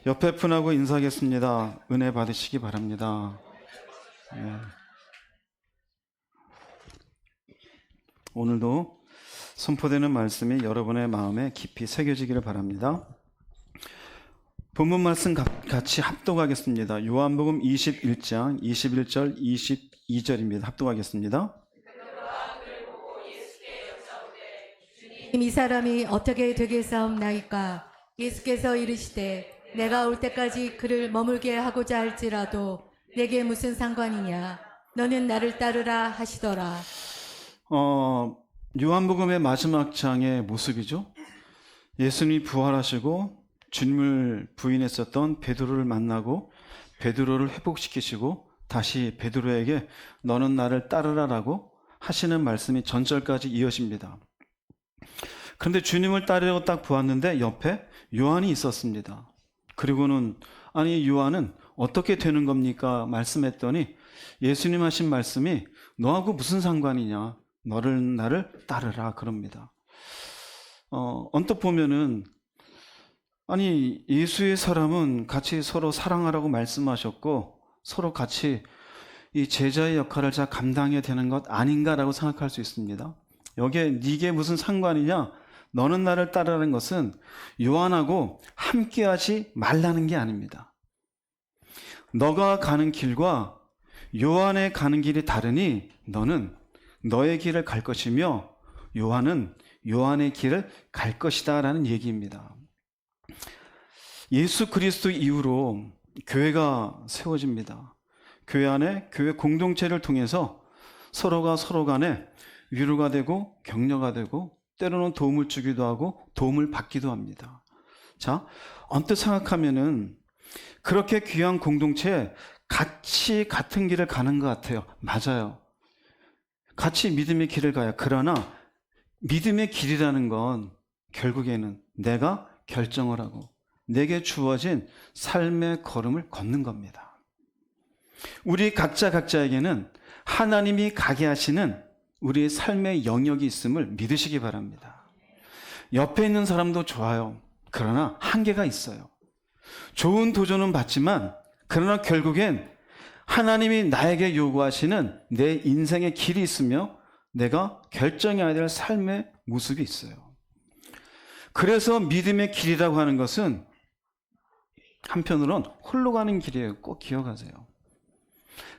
옆에 분하고 인사하겠습니다. 은혜 받으시기 바랍니다. 예. 오늘도 선포되는 말씀이 여러분의 마음에 깊이 새겨지기를 바랍니다. 본문 말씀 같이 합독하겠습니다. 요한복음 21장 21절 22절입니다. 합독하겠습니다. 이 사람이 어떻게 되겠사옵나이까? 예수께서 이르시되 내가 올 때까지 그를 머물게 하고자 할지라도 내게 무슨 상관이냐? 너는 나를 따르라 하시더라. 요한복음의 마지막 장의 모습이죠. 예수님이 부활하시고 주님을 부인했었던 베드로를 만나고 베드로를 회복시키시고 다시 베드로에게 너는 나를 따르라라고 하시는 말씀이 전절까지 이어집니다. 그런데 주님을 따르려고 딱 보았는데 옆에 요한이 있었습니다. 그리고는 아니 요한은 어떻게 되는 겁니까? 말씀했더니 예수님 하신 말씀이 너하고 무슨 상관이냐? 나를 따르라 그럽니다. 언뜻 보면은 아니 예수의 사람은 같이 서로 사랑하라고 말씀하셨고 서로 같이 이 제자의 역할을 잘 감당해야 되는 것 아닌가라고 생각할 수 있습니다. 여기에 네게 무슨 상관이냐? 너는 나를 따르라는 것은 요한하고 함께하지 말라는 게 아닙니다. 너가 가는 길과 요한의 가는 길이 다르니 너는 너의 길을 갈 것이며 요한은 요한의 길을 갈 것이다 라는 얘기입니다. 예수 그리스도 이후로 교회가 세워집니다. 교회 안에 교회 공동체를 통해서 서로가 서로 간에 위로가 되고 격려가 되고 때로는 도움을 주기도 하고 도움을 받기도 합니다. 자, 언뜻 생각하면은 그렇게 귀한 공동체에 같이 같은 길을 가는 것 같아요. 맞아요. 같이 믿음의 길을 가요. 그러나 믿음의 길이라는 건 결국에는 내가 결정을 하고 내게 주어진 삶의 걸음을 걷는 겁니다. 우리 각자에게는 하나님이 가게 하시는 우리의 삶의 영역이 있음을 믿으시기 바랍니다. 옆에 있는 사람도 좋아요. 그러나 한계가 있어요. 좋은 도전은 받지만 그러나 결국엔 하나님이 나에게 요구하시는 내 인생의 길이 있으며 내가 결정해야 될 삶의 모습이 있어요. 그래서 믿음의 길이라고 하는 것은 한편으로는 홀로 가는 길이에요. 꼭 기억하세요.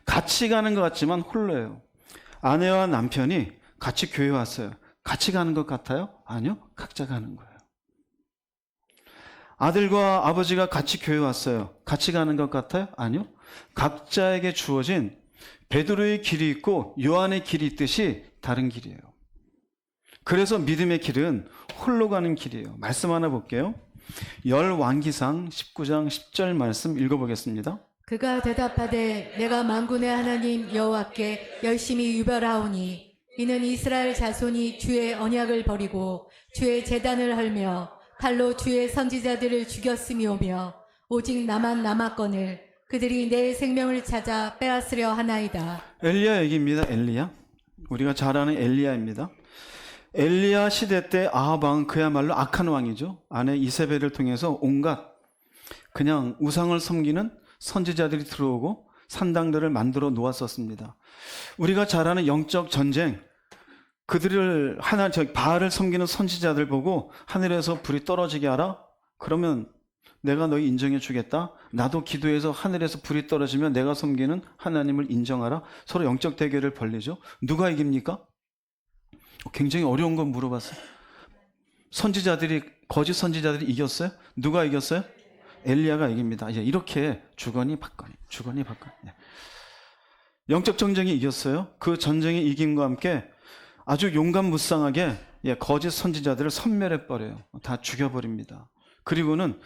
같이 가는 것 같지만 홀로예요. 아내와 남편이 같이 교회 왔어요. 같이 가는 것 같아요? 아니요. 각자 가는 거예요. 아들과 아버지가 같이 교회 왔어요. 같이 가는 것 같아요? 아니요. 각자에게 주어진 베드로의 길이 있고 요한의 길이 있듯이 다른 길이에요. 그래서 믿음의 길은 홀로 가는 길이에요. 말씀 하나 볼게요. 열왕기상 19장 10절 말씀 읽어보겠습니다. 그가 대답하되 내가 만군의 하나님 여호와께 열심히 유별하오니 이는 이스라엘 자손이 주의 언약을 버리고 주의 제단을 헐며 칼로 주의 선지자들을 죽였음이오며 오직 나만 남았거늘 그들이 내 생명을 찾아 빼앗으려 하나이다. 엘리야 얘기입니다. 엘리야. 우리가 잘 아는 엘리야입니다. 엘리야 시대 때 아합 왕은 그야말로 악한 왕이죠. 아내 이세벨을 통해서 온갖 그냥 우상을 섬기는 선지자들이 들어오고 산당들을 만들어 놓았었습니다. 우리가 잘 아는 영적 전쟁, 그들을 바알을 섬기는 선지자들 보고 하늘에서 불이 떨어지게 하라? 그러면 내가 너희 인정해 주겠다. 나도 기도해서 하늘에서 불이 떨어지면 내가 섬기는 하나님을 인정하라. 서로 영적 대결을 벌리죠. 누가 이깁니까? 굉장히 어려운 건 물어봤어요. 거짓 선지자들이 이겼어요? 누가 이겼어요? 엘리야가 이깁니다. 이렇게 주거니 받거니. 영적 전쟁이 이겼어요. 그 전쟁의 이김과 함께 아주 용감무쌍하게 거짓 선지자들을 섬멸해버려요. 다 죽여버립니다. 그리고는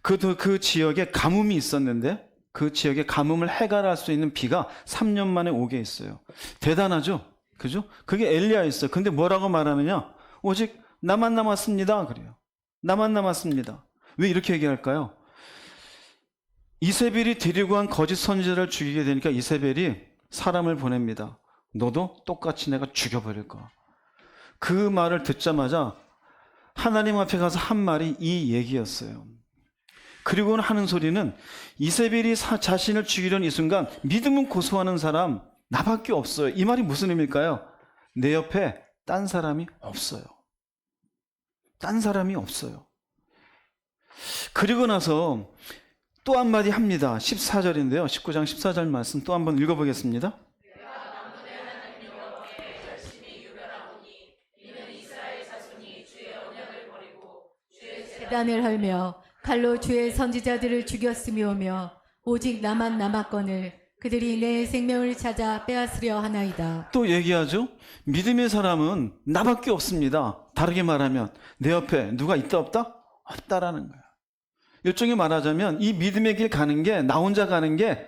그 지역에 가뭄이 있었는데 그 지역의 가뭄을 해결할 수 있는 비가 3년 만에 오게 했어요. 대단하죠? 그죠? 그게 엘리야였어요. 근데 뭐라고 말하느냐? 오직 나만 남았습니다. 그래요. 나만 남았습니다. 왜 이렇게 얘기할까요? 이세벨이 데리고 간 거짓 선지자를 죽이게 되니까 이세벨이 사람을 보냅니다. 너도 똑같이 내가 죽여버릴 거야. 그 말을 듣자마자 하나님 앞에 가서 한 말이 이 얘기였어요. 그리고는 하는 소리는 이세벨이 자신을 죽이려는 이 순간 믿음은 고소하는 사람 나밖에 없어요. 이 말이 무슨 의미일까요? 내 옆에 딴 사람이 없어요. 딴 사람이 없어요. 그리고 나서 또 한마디 합니다. 14절인데요. 19장 14절 말씀 또 한번 읽어보겠습니다. 재단을 헐며 칼로 주의 선지자들을 죽였으며오며 오직 나만 남았거늘 그들이 내 생명을 찾아 빼앗으려 하나이다. 또 얘기하죠. 믿음의 사람은 나밖에 없습니다. 다르게 말하면 내 옆에 누가 있다 없다? 없다라는 거예요. 일종의 말하자면 이 믿음의 길 가는 게 나 혼자 가는 게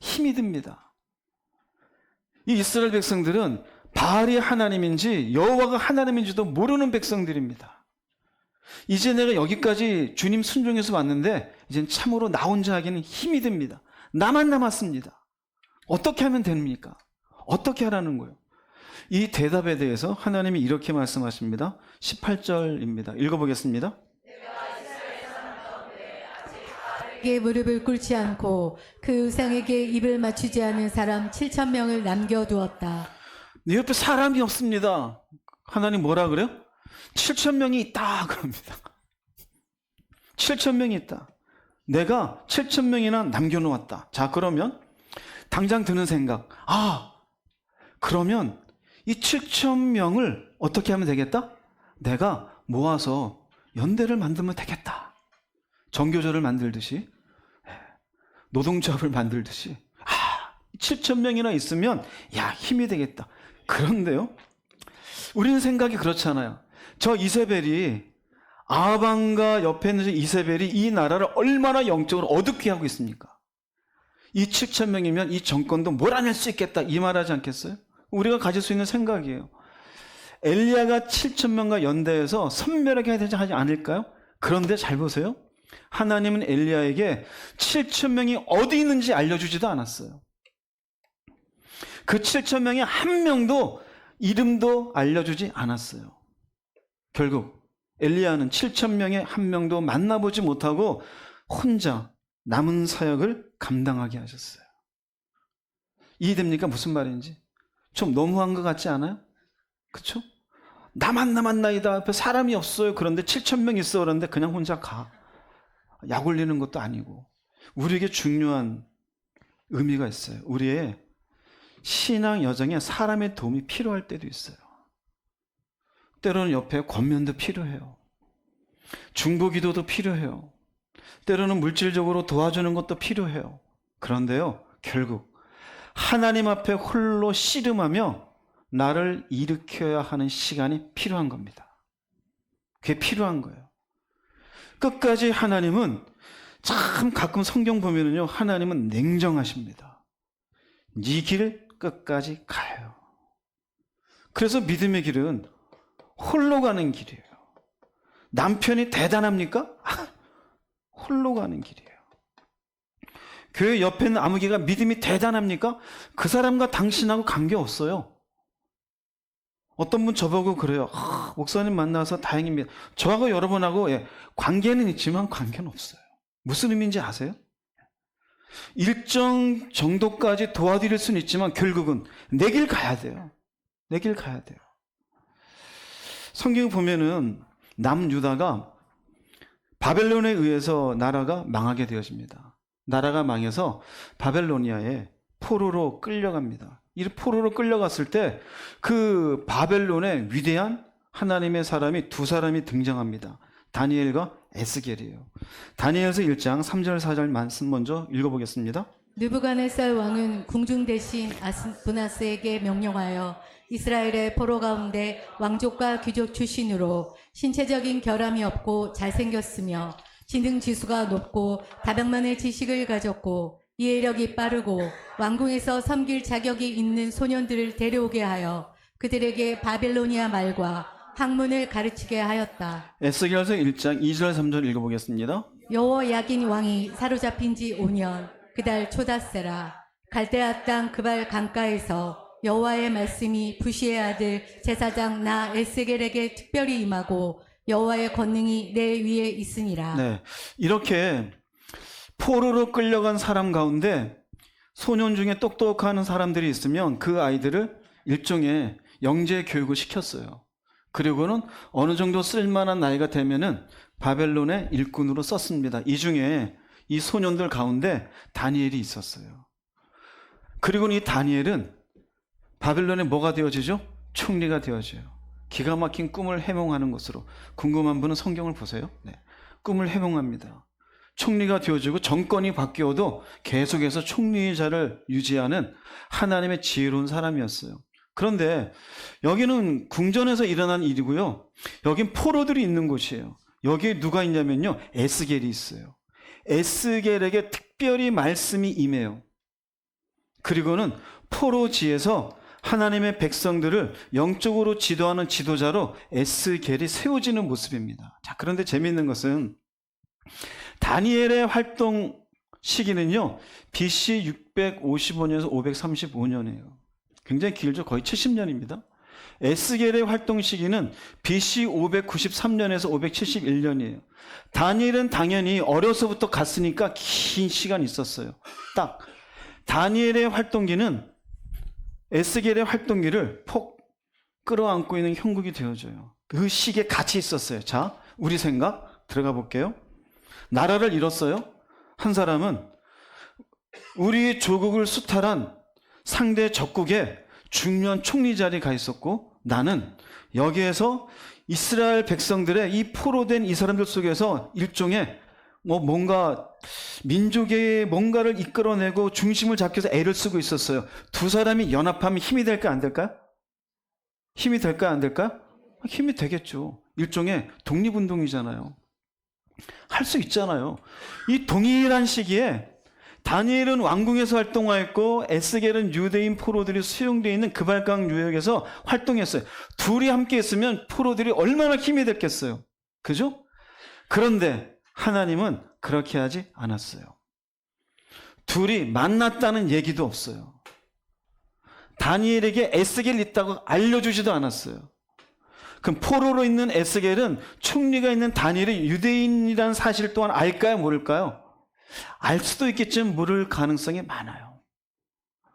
힘이 듭니다. 이 이스라엘 백성들은 바알이 하나님인지 여호와가 하나님인지도 모르는 백성들입니다. 이제 내가 여기까지 주님 순종해서 왔는데 이젠 참으로 나 혼자 하기는 힘이 듭니다. 나만 남았습니다. 어떻게 하면 됩니까? 어떻게 하라는 거예요? 이 대답에 대해서 하나님이 이렇게 말씀하십니다. 18절입니다. 읽어보겠습니다. 에게 무릎을 꿇지 않고 그 의상에게 입을 맞추지 않은 사람 7,000명을 남겨두었다. 네 옆에 사람이 없습니다. 하나님 뭐라 그래요? 7,000명이 있다 그럽니다. 7,000명이 있다. 내가 7,000명이나 남겨놓았다. 자, 그러면 당장 드는 생각. 그러면 이 7,000명을 어떻게 하면 되겠다? 내가 모아서 연대를 만들면 되겠다. 정교조를 만들듯이, 노동조합을 만들듯이. 7,000명이나 있으면 힘이 되겠다. 그런데요, 우리는 생각이 그렇잖아요. 저 이세벨이, 아합왕과 옆에 있는 이세벨이 이 나라를 얼마나 영적으로 어둡게 하고 있습니까? 이 7,000명이면 이 정권도 몰아낼 수 있겠다, 이 말하지 않겠어요? 우리가 가질 수 있는 생각이에요. 엘리야가 7,000명과 연대해서 선멸하게 해야 되지 않을까요? 그런데 잘 보세요. 하나님은 엘리야에게 7,000명이 어디 있는지 알려주지도 않았어요. 그 7,000명이 한 명도 이름도 알려주지 않았어요. 결국 엘리야는 7,000명의 한 명도 만나보지 못하고 혼자 남은 사역을 감당하게 하셨어요. 이해됩니까? 무슨 말인지. 좀 너무한 것 같지 않아요? 그렇죠? 나만 남았나이다. 앞에 사람이 없어요. 그런데 7,000명 있어. 그런데 그냥 혼자 가. 약 올리는 것도 아니고. 우리에게 중요한 의미가 있어요. 우리의 신앙 여정에 사람의 도움이 필요할 때도 있어요. 때로는 옆에 권면도 필요해요. 중보기도도 필요해요. 때로는 물질적으로 도와주는 것도 필요해요. 그런데요, 결국 하나님 앞에 홀로 씨름하며 나를 일으켜야 하는 시간이 필요한 겁니다. 그게 필요한 거예요. 끝까지 하나님은 참 가끔 성경 보면은요, 하나님은 냉정하십니다. 네 길 끝까지 가요. 그래서 믿음의 길은 홀로 가는 길이에요. 남편이 대단합니까? 홀로 가는 길이에요. 교회 옆에 있는 아무개가 믿음이 대단합니까? 그 사람과 당신하고 관계없어요. 어떤 분 저보고 그래요. 목사님 만나서 다행입니다. 저하고 여러분하고 관계는 있지만 관계는 없어요. 무슨 의미인지 아세요? 일정 정도까지 도와드릴 수는 있지만 결국은 내 길 가야 돼요. 내 길 가야 돼요. 성경 보면은 남유다가 바벨론에 의해서 나라가 망하게 되어집니다. 나라가 망해서 바벨로니아에 포로로 끌려갑니다. 이 포로로 끌려갔을 때 그 바벨론의 위대한 하나님의 사람이 두 사람이 등장합니다. 다니엘과 에스겔이에요. 다니엘서 1장 3절 4절 말씀 먼저 읽어보겠습니다. 느부갓네살 왕은 궁중 대신 아스부나스에게 명령하여 이스라엘의 포로 가운데 왕족과 귀족 출신으로 신체적인 결함이 없고 잘생겼으며 지능 지수가 높고 다백만의 지식을 가졌고 이해력이 빠르고 왕궁에서 섬길 자격이 있는 소년들을 데려오게 하여 그들에게 바벨로니아 말과 학문을 가르치게 하였다. 에스겔서 1장 2절 3절 읽어보겠습니다. 여호야긴 왕이 사로잡힌 지 5년 그달 초닷새라 갈대아 땅 그발 강가에서 여호와의 말씀이 부시의 아들 제사장 나 에스겔에게 특별히 임하고 여호와의 권능이 내 위에 있으니라. 네, 이렇게 포로로 끌려간 사람 가운데 소년 중에 똑똑한 사람들이 있으면 그 아이들을 일종의 영재 교육을 시켰어요. 그리고는 어느 정도 쓸만한 나이가 되면은 바벨론의 일꾼으로 썼습니다. 이 중에 이 소년들 가운데 다니엘이 있었어요. 그리고는 이 다니엘은 바벨론에 뭐가 되어지죠? 총리가 되어져요. 기가 막힌 꿈을 해몽하는 것으로. 궁금한 분은 성경을 보세요. 네. 꿈을 해몽합니다. 총리가 되어지고 정권이 바뀌어도 계속해서 총리의 자를 유지하는 하나님의 지혜로운 사람이었어요. 그런데 여기는 궁전에서 일어난 일이고요. 여긴 포로들이 있는 곳이에요. 여기에 누가 있냐면요, 에스겔이 있어요. 에스겔에게 특별히 말씀이 임해요. 그리고는 포로지에서 하나님의 백성들을 영적으로 지도하는 지도자로 에스겔이 세워지는 모습입니다. 자, 그런데 재미있는 것은 다니엘의 활동 시기는요, BC 655년에서 535년이에요. 굉장히 길죠. 거의 70년입니다. 에스겔의 활동 시기는 BC 593년에서 571년이에요. 다니엘은 당연히 어려서부터 갔으니까 긴 시간이 있었어요. 딱 다니엘의 활동기는 에스겔의 활동기를 폭 끌어안고 있는 형국이 되어져요. 그 시기에 같이 있었어요. 자, 우리 생각 들어가 볼게요. 나라를 잃었어요. 한 사람은 우리 조국을 수탈한 상대 적국의 중요한 총리 자리에 가 있었고, 나는 여기에서 이스라엘 백성들의 이 포로된 이 사람들 속에서 일종의 뭔가 민족의 뭔가를 이끌어내고 중심을 잡기 위해서 애를 쓰고 있었어요. 두 사람이 연합하면 힘이 될까 안 될까요? 힘이 될까 안 될까요? 힘이 되겠죠. 일종의 독립운동이잖아요. 할 수 있잖아요. 이 동일한 시기에 다니엘은 왕궁에서 활동하였고 에스겔은 유대인 포로들이 수용되어 있는 그발강 유역에서 활동했어요. 둘이 함께 했으면 포로들이 얼마나 힘이 됐겠어요. 그죠? 그런데 하나님은 그렇게 하지 않았어요. 둘이 만났다는 얘기도 없어요. 다니엘에게 에스겔이 있다고 알려주지도 않았어요. 그럼 포로로 있는 에스겔은 총리가 있는 다니엘이 유대인이라는 사실 또한 알까요? 모를까요? 알 수도 있겠지만 모를 가능성이 많아요.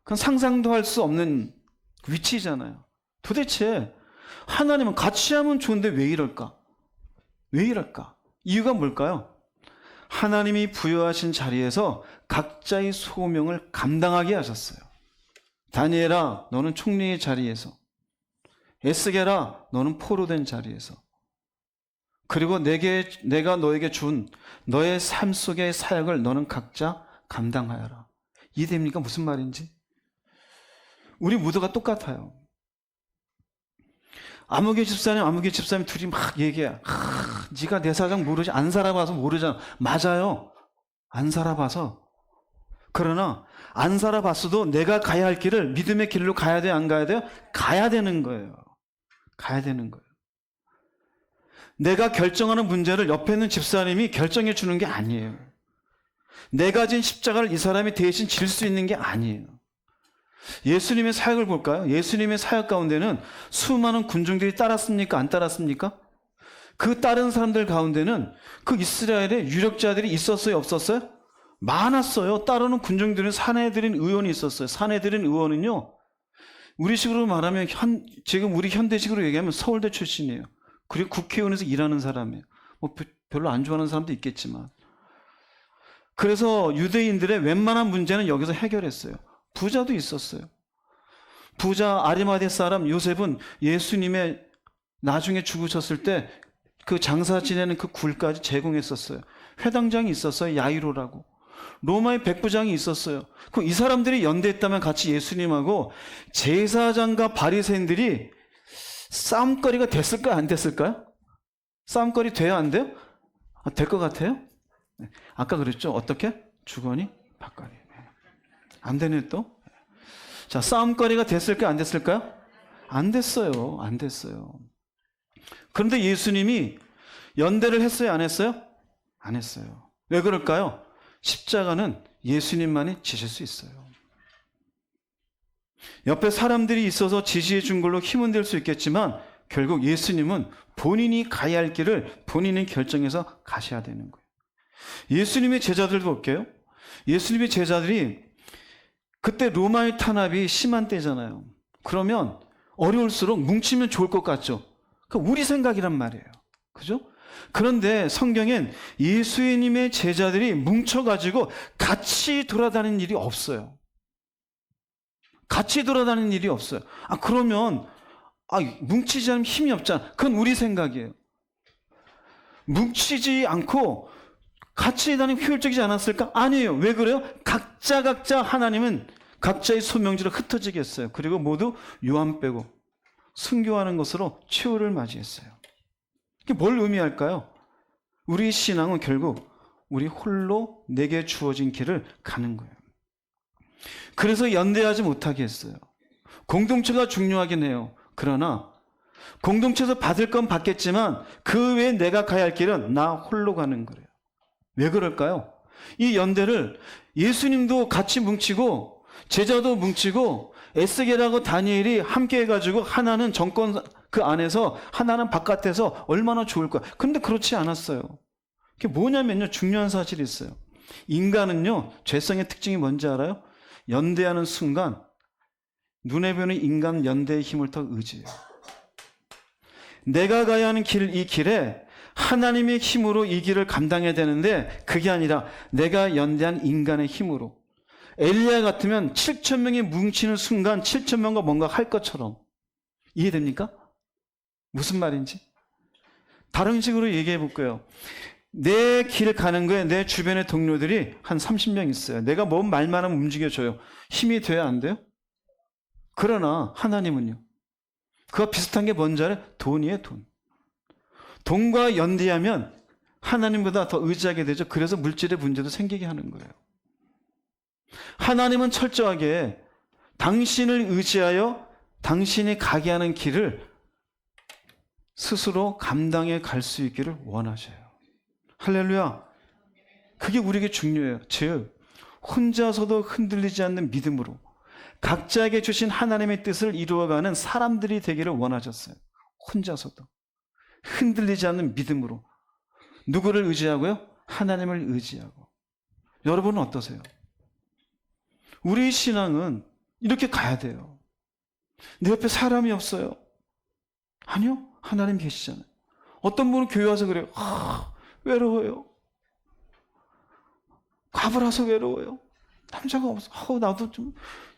그건 상상도 할 수 없는 위치잖아요. 도대체 하나님은 같이 하면 좋은데 왜 이럴까? 왜 이럴까? 이유가 뭘까요? 하나님이 부여하신 자리에서 각자의 소명을 감당하게 하셨어요. 다니엘아, 너는 총리의 자리에서, 에스겔아, 너는 포로된 자리에서, 그리고 내가 너에게 준 너의 삶 속의 사역을 너는 각자 감당하여라. 이해됩니까? 무슨 말인지? 우리 모두가 똑같아요. 아무개 집사님 둘이 막 얘기해. 네가 내 사정 모르지? 안 살아봐서 모르잖아. 맞아요. 안 살아봐서. 그러나 안 살아봤어도 내가 가야 할 길을 믿음의 길로 가야 돼요? 안 가야 돼요? 가야 되는 거예요. 가야 되는 거예요. 내가 결정하는 문제를 옆에 있는 집사님이 결정해 주는 게 아니에요. 내가 진 십자가를 이 사람이 대신 질 수 있는 게 아니에요. 예수님의 사역을 볼까요? 예수님의 사역 가운데는 수많은 군중들이 따랐습니까? 안 따랐습니까? 그 따른 사람들 가운데는 그 이스라엘의 유력자들이 있었어요? 없었어요? 많았어요. 따르는 군중들은 사내들인 의원이 있었어요. 사내들인 의원은요, 우리식으로 말하면 지금 우리 현대식으로 얘기하면 서울대 출신이에요. 그리고 국회의원에서 일하는 사람이에요. 별로 안 좋아하는 사람도 있겠지만. 그래서 유대인들의 웬만한 문제는 여기서 해결했어요. 부자도 있었어요. 부자 아리마대 사람 요셉은 예수님의 나중에 죽으셨을 때 그 장사 지내는 그 굴까지 제공했었어요. 회당장이 있었어요. 야이로라고. 로마의 백부장이 있었어요. 그럼 이 사람들이 연대했다면 같이 예수님하고 제사장과 바리새인들이 싸움거리가 됐을까요? 안 됐을까요? 싸움거리 돼요? 안 돼요? 될 것 같아요? 아까 그랬죠? 어떻게? 주거니 박거리. 안 되네 또. 자, 싸움거리가 됐을까요? 안 됐을까요? 안 됐어요. 안 됐어요. 그런데 예수님이 연대를 했어요? 안 했어요? 안 했어요. 왜 그럴까요? 십자가는 예수님만이 지실 수 있어요. 옆에 사람들이 있어서 지시해 준 걸로 힘은 될 수 있겠지만 결국 예수님은 본인이 가야 할 길을 본인이 결정해서 가셔야 되는 거예요. 예수님의 제자들 볼게요. 예수님의 제자들이 그때 로마의 탄압이 심한 때잖아요. 그러면 어려울수록 뭉치면 좋을 것 같죠. 그러니까 우리 생각이란 말이에요. 그죠? 그런데 성경엔 예수님의 제자들이 뭉쳐가지고 같이 돌아다니는 일이 없어요. 같이 돌아다니는 일이 없어요. 그러면 뭉치지 않으면 힘이 없잖아. 그건 우리 생각이에요. 뭉치지 않고 같이 다니면 효율적이지 않았을까? 아니에요. 왜 그래요? 각자 하나님은 각자의 소명지로 흩어지게 했어요. 그리고 모두 요한 빼고 순교하는 것으로 최후를 맞이했어요. 이게 뭘 의미할까요? 우리 신앙은 결국 우리 홀로 내게 주어진 길을 가는 거예요. 그래서 연대하지 못하게 했어요. 공동체가 중요하긴 해요. 그러나 공동체에서 받을 건 받겠지만 그 외에 내가 가야 할 길은 나 홀로 가는 거예요. 왜 그럴까요? 이 연대를 예수님도 같이 뭉치고 제자도 뭉치고 에스겔하고 다니엘이 함께 해가지고 하나는 정권 그 안에서 하나는 바깥에서 얼마나 좋을까. 그런데 그렇지 않았어요. 그게 뭐냐면요, 중요한 사실이 있어요. 인간은요, 죄성의 특징이 뭔지 알아요? 연대하는 순간 눈에 보이는 인간 연대의 힘을 더 의지해요. 내가 가야 하는 길, 이 길에 하나님의 힘으로 이 길을 감당해야 되는데 그게 아니라 내가 연대한 인간의 힘으로. 엘리야 같으면 7,000명이 뭉치는 순간 7,000명과 뭔가 할 것처럼. 이해됩니까? 무슨 말인지? 다른 식으로 얘기해 볼게요. 내 길 가는 거에 내 주변의 동료들이 한 30명 있어요. 내가 뭔 말만 하면 움직여줘요. 힘이 돼야 안 돼요? 그러나 하나님은요. 그와 비슷한 게 뭔지 알아요? 돈이에요, 돈. 돈과 연대하면 하나님보다 더 의지하게 되죠. 그래서 물질의 문제도 생기게 하는 거예요. 하나님은 철저하게 당신을 의지하여 당신이 가게 하는 길을 스스로 감당해 갈 수 있기를 원하셔요. 할렐루야. 그게 우리에게 중요해요. 즉 혼자서도 흔들리지 않는 믿음으로 각자에게 주신 하나님의 뜻을 이루어가는 사람들이 되기를 원하셨어요. 혼자서도 흔들리지 않는 믿음으로. 누구를 의지하고요? 하나님을 의지하고. 여러분은 어떠세요? 우리 신앙은 이렇게 가야 돼요. 내 옆에 사람이 없어요. 아니요. 하나님 계시잖아요. 어떤 분은 교회 와서 그래요. 외로워요. 과부라서 외로워요. 남자가 없어. 나도 좀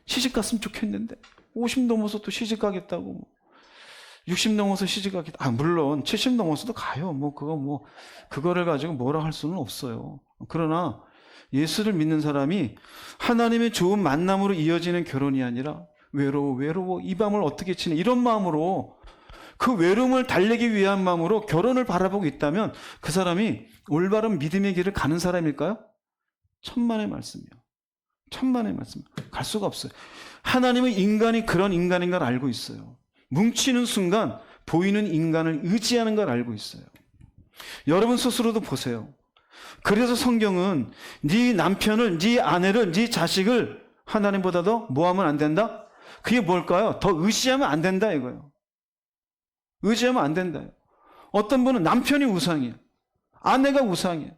시집 갔으면 좋겠는데 50 넘어서 또 시집 가겠다고. 60 넘어서 시집 가겠다. 물론 70 넘어서도 가요. 그거를 가지고 뭐라 할 수는 없어요. 그러나 예수를 믿는 사람이 하나님의 좋은 만남으로 이어지는 결혼이 아니라 외로워 이 밤을 어떻게 지내 이런 마음으로 그 외로움을 달래기 위한 마음으로 결혼을 바라보고 있다면 그 사람이 올바른 믿음의 길을 가는 사람일까요? 천만의 말씀이요. 천만의 말씀. 갈 수가 없어요. 하나님은 인간이 그런 인간인 걸 알고 있어요. 뭉치는 순간 보이는 인간을 의지하는 걸 알고 있어요. 여러분 스스로도 보세요. 그래서 성경은 네 남편을, 네 아내를, 네 자식을 하나님보다 더 뭐하면 안 된다? 그게 뭘까요? 더 의지하면 안 된다 이거예요. 의지하면 안 된다요. 어떤 분은 남편이 우상이에요. 아내가 우상이에요.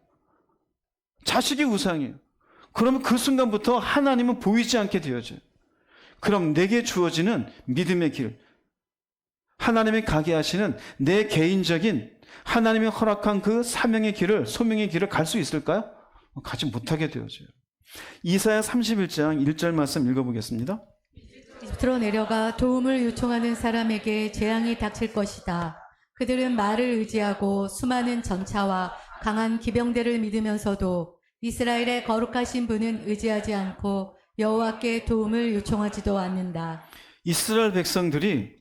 자식이 우상이에요. 그러면 그 순간부터 하나님은 보이지 않게 되어져요. 그럼 내게 주어지는 믿음의 길, 하나님이 가게 하시는 내 개인적인 하나님이 허락한 그 사명의 길을, 소명의 길을 갈 수 있을까요? 가지 못하게 되어져요. 이사야 31장 1절 말씀 읽어보겠습니다. 이집트로 내려가 도움을 요청하는 사람에게 재앙이 닥칠 것이다. 그들은 말을 의지하고 수많은 전차와 강한 기병대를 믿으면서도 이스라엘의 거룩하신 분은 의지하지 않고 여호와께 도움을 요청하지도 않는다. 이스라엘 백성들이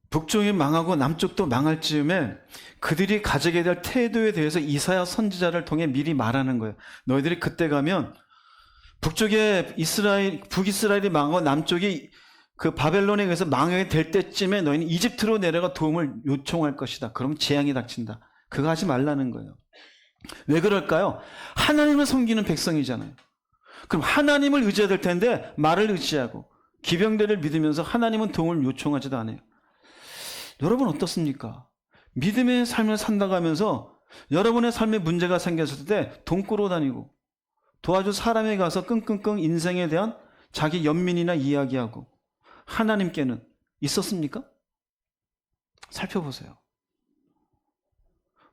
북쪽이 망하고 남쪽도 망할 즈음에 그들이 가지게 될 태도에 대해서 이사야 선지자를 통해 미리 말하는 거예요. 너희들이 그때 가면 북쪽에 북이스라엘이 망하고 남쪽이 그 바벨론에 의해서 망하게 될 때쯤에 너희는 이집트로 내려가 도움을 요청할 것이다. 그러면 재앙이 닥친다. 그거 하지 말라는 거예요. 왜 그럴까요? 하나님을 섬기는 백성이잖아요. 그럼 하나님을 의지해야 될 텐데 말을 의지하고 기병대를 믿으면서 하나님은 도움을 요청하지도 않아요. 여러분 어떻습니까? 믿음의 삶을 산다고 하면서 여러분의 삶에 문제가 생겼을 때 돈 끌어다니고 도와줄 사람에 가서 끙끙끙 인생에 대한 자기 연민이나 이야기하고 하나님께는 있었습니까? 살펴보세요.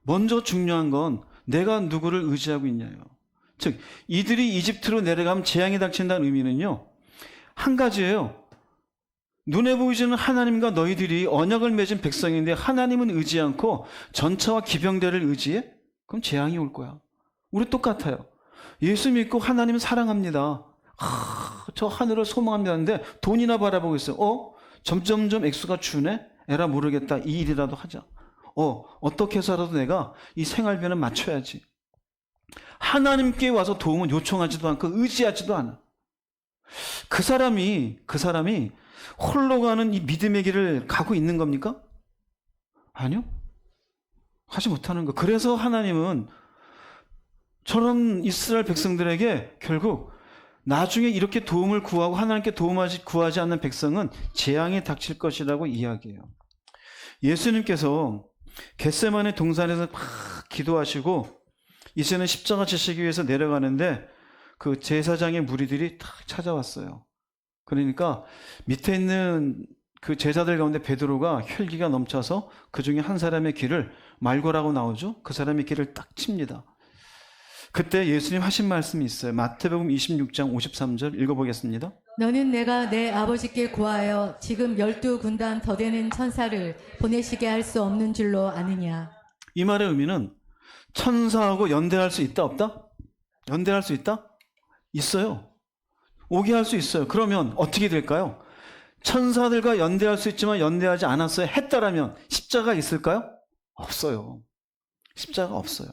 먼저 중요한 건 내가 누구를 의지하고 있냐요. 즉 이들이 이집트로 내려가면 재앙이 닥친다는 의미는요, 한 가지예요. 눈에 보이지는 하나님과 너희들이 언약을 맺은 백성인데 하나님은 의지 않고 전차와 기병대를 의지해? 그럼 재앙이 올 거야. 우리 똑같아요. 예수 믿고 하나님 사랑합니다. 저 하늘을 소망합니다는데 돈이나 바라보고 있어요. 점점점 액수가 주네? 에라 모르겠다. 이 일이라도 하자. 어떻게 해서라도 내가 이 생활비는 맞춰야지. 하나님께 와서 도움은 요청하지도 않고 의지하지도 않아. 그 사람이 홀로 가는 이 믿음의 길을 가고 있는 겁니까? 아니요. 하지 못하는 거. 그래서 하나님은 저런 이스라엘 백성들에게 결국 나중에 이렇게 도움을 구하고 하나님께 구하지 않는 백성은 재앙이 닥칠 것이라고 이야기해요. 예수님께서 겟세마네 동산에서 막 기도하시고 이제는 십자가 지시기 위해서 내려가는데 그 제사장의 무리들이 다 찾아왔어요. 그러니까 밑에 있는 그 제자들 가운데 베드로가 혈기가 넘쳐서 그 중에 한 사람의 길을 말고라고 나오죠. 그 사람의 길을 딱 칩니다. 그때 예수님 하신 말씀이 있어요. 마태복음 26장 53절 읽어보겠습니다. 너는 내가 내 아버지께 구하여 지금 12군단 더 되는 천사를 보내시게 할 수 없는 줄로 아느냐. 이 말의 의미는 천사하고 연대할 수 있다 없다? 연대할 수 있다? 있어요. 오게 할 수 있어요. 그러면 어떻게 될까요? 천사들과 연대할 수 있지만 연대하지 않았어요. 했다라면 십자가 있을까요? 없어요. 십자가 없어요.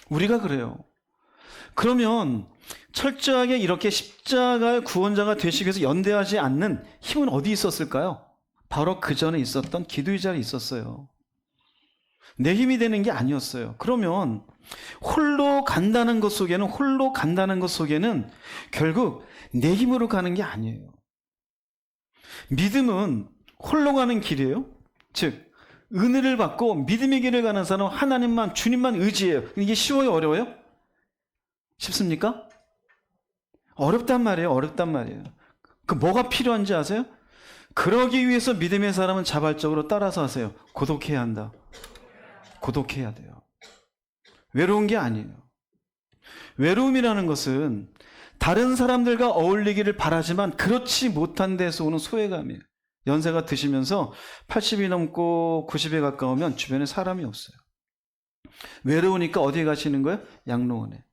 우리가 그래요. 그러면 철저하게 이렇게 십자가의 구원자가 되시기 위해서 연대하지 않는 힘은 어디 있었을까요? 바로 그 전에 있었던 기도의 자리에 있었어요. 내 힘이 되는 게 아니었어요. 그러면 홀로 간다는 것 속에는 결국 내 힘으로 가는 게 아니에요. 믿음은 홀로 가는 길이에요. 즉 은혜를 받고 믿음의 길을 가는 사람은 하나님만, 주님만 의지해요. 이게 쉬워요, 어려워요? 쉽습니까? 어렵단 말이에요. 그 뭐가 필요한지 아세요? 그러기 위해서 믿음의 사람은 자발적으로 따라서 하세요. 고독해야 한다. 고독해야 돼요. 외로운 게 아니에요. 외로움이라는 것은 다른 사람들과 어울리기를 바라지만 그렇지 못한 데서 오는 소외감이에요. 연세가 드시면서 80이 넘고 90에 가까우면 주변에 사람이 없어요. 외로우니까 어디에 가시는 거예요? 양로원에.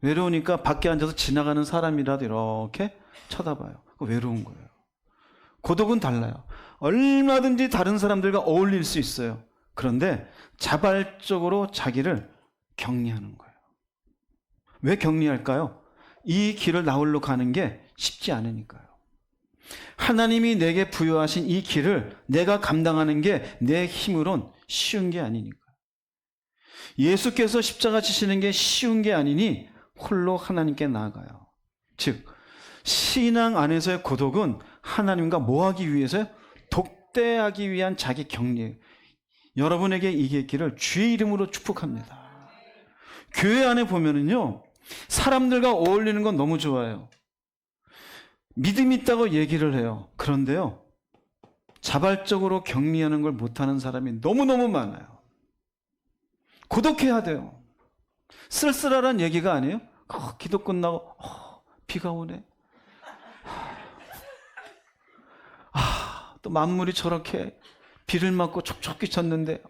외로우니까 밖에 앉아서 지나가는 사람이라도 이렇게 쳐다봐요. 그거 외로운 거예요. 고독은 달라요. 얼마든지 다른 사람들과 어울릴 수 있어요. 그런데 자발적으로 자기를 격리하는 거예요. 왜 격리할까요? 이 길을 나홀로 가는 게 쉽지 않으니까요. 하나님이 내게 부여하신 이 길을 내가 감당하는 게 내 힘으론 쉬운 게 아니니까. 예수께서 십자가 지시는 게 쉬운 게 아니니 홀로 하나님께 나아가요. 즉 신앙 안에서의 고독은 하나님과 뭐하기 위해서요? 독대하기 위한 자기 격리예요. 여러분에게 이게 있기를 주의 이름으로 축복합니다. 교회 안에 보면은요, 사람들과 어울리는 건 너무 좋아요. 믿음이 있다고 얘기를 해요. 그런데요, 자발적으로 격리하는 걸 못하는 사람이 너무너무 많아요. 고독해야 돼요. 쓸쓸하란 얘기가 아니에요. 기도 끝나고 비가 오네. 또 만물이 저렇게 비를 맞고 촉촉히 졌는데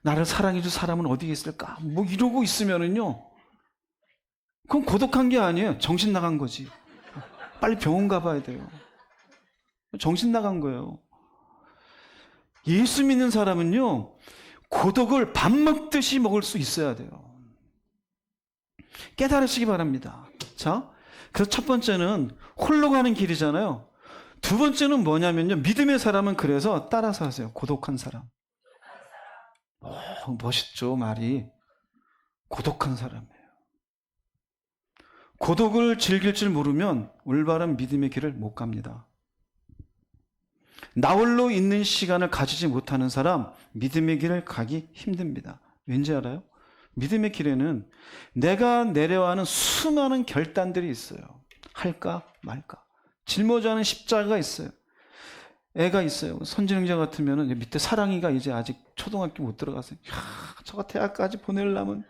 나를 사랑해줄 사람은 어디에 있을까? 뭐 이러고 있으면은요, 그건 고독한 게 아니에요. 정신 나간 거지. 빨리 병원 가봐야 돼요. 정신 나간 거예요. 예수 믿는 사람은요, 고독을 밥 먹듯이 먹을 수 있어야 돼요. 깨달으시기 바랍니다. 자, 그래서 첫 번째는 홀로 가는 길이잖아요. 두 번째는 뭐냐면요, 믿음의 사람은 그래서 따라서 하세요. 고독한 사람. 멋있죠, 말이. 고독한 사람이에요. 고독을 즐길 줄 모르면 올바른 믿음의 길을 못 갑니다. 나홀로 있는 시간을 가지지 못하는 사람, 믿음의 길을 가기 힘듭니다. 왠지 알아요? 믿음의 길에는 내가 내려야 하는 수많은 결단들이 있어요. 할까 말까. 짊어져야 십자가가 있어요. 애가 있어요. 선진영자 같으면 밑에 사랑이가 이제 아직 초등학교 못 들어가서요. 저거 대학까지 보내려면